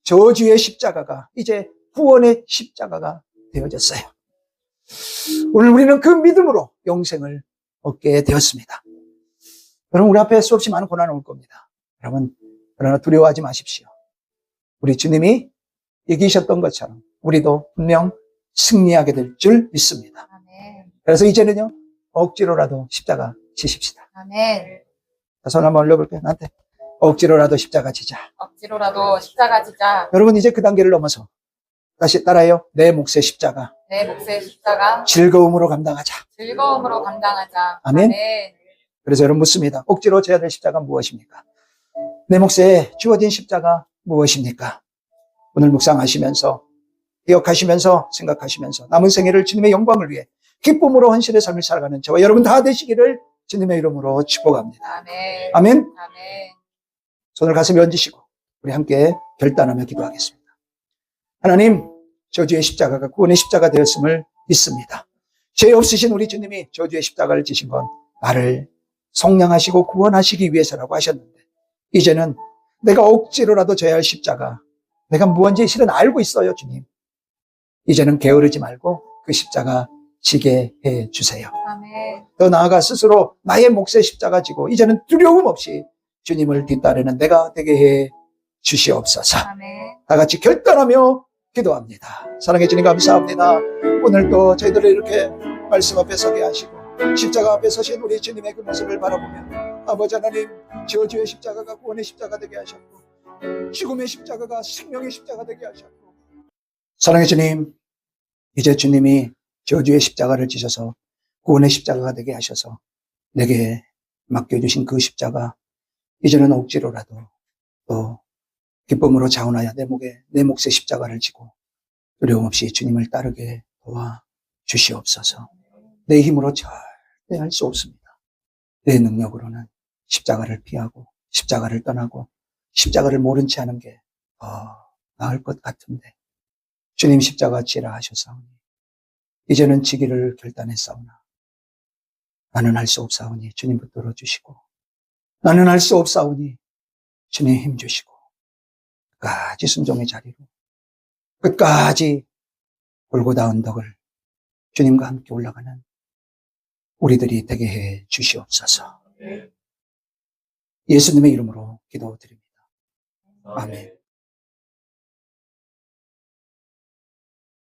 저주의 십자가가 이제 구원의 십자가가 되어졌어요. 오늘 우리는 그 믿음으로 영생을 얻게 되었습니다. 여러분, 우리 앞에 수없이 많은 고난이 올 겁니다. 여러분, 그러나 두려워하지 마십시오. 우리 주님이 얘기하셨던 것처럼 우리도 분명 승리하게 될 줄 믿습니다. 아멘. 그래서 이제는요, 억지로라도 십자가 지십시다. 아멘. 손 한번 올려볼게요. 나한테. 억지로라도 십자가 지자. 억지로라도 십자가 지자. 여러분, 이제 그 단계를 넘어서 다시 따라해요. 내 몫의 십자가. 내 몫의 십자가. 즐거움으로 감당하자. 즐거움으로 감당하자. 아멘. 아멘. 그래서 여러분 묻습니다. 억지로 져야 될 십자가 무엇입니까? 내 몫에 주어진 십자가 무엇입니까? 오늘 묵상하시면서, 기억하시면서, 생각하시면서 남은 생애를 주님의 영광을 위해 기쁨으로 헌신의 삶을 살아가는 저와 여러분 다 되시기를 주님의 이름으로 축복합니다. 아멘. 아멘. 아멘. 손을 가슴에 얹으시고 우리 함께 결단하며 기도하겠습니다. 하나님, 저주의 십자가가 구원의 십자가 되었음을 믿습니다. 죄 없으신 우리 주님이 저주의 십자가를 지신 건 나를 속량하시고 구원하시기 위해서라고 하셨는데, 이제는 내가 억지로라도 져야 할 십자가, 내가 무언지 실은 알고 있어요, 주님. 이제는 게으르지 말고 그 십자가 지게 해 주세요. 아멘. 더 나아가 스스로 나의 몫의 십자가 지고 이제는 두려움 없이 주님을 뒤따르는 내가 되게 해 주시옵소서. 아멘. 다 같이 결단하며 기도합니다. 사랑해 주님 감사합니다. 오늘도 저희들을 이렇게 말씀 앞에 서게 하시고 십자가 앞에 서신 우리 주님의 그 모습을 바라보며 아버지 하나님, 저주의 십자가가 구원의 십자가 되게 하셨고 죽음의 십자가가 생명의 십자가 되게 하셨고, 사랑해 주님, 이제 주님이 저주의 십자가를 지셔서 구원의 십자가가 되게 하셔서 내게 맡겨주신 그 십자가, 이제는 억지로라도 또 기쁨으로 자원하여 내 몫의 십자가를 지고 두려움 없이 주님을 따르게 도와 주시옵소서. 내 힘으로 절대 할 수 없습니다. 내 능력으로는 십자가를 피하고 십자가를 떠나고 십자가를 모른 채 하는 게 더 나을 것 같은데 주님 십자가 지라 하셨사오니 이제는 지기를 결단했사오나 나는 할 수 없사오니 주님 붙들어 주시고, 나는 할 수 없사오니 주님 힘 주시고 끝까지 순종의 자리로, 끝까지 골고다 언덕을 주님과 함께 올라가는 우리들이 되게 해 주시옵소서. 예수님의 이름으로 기도드립니다. 아멘.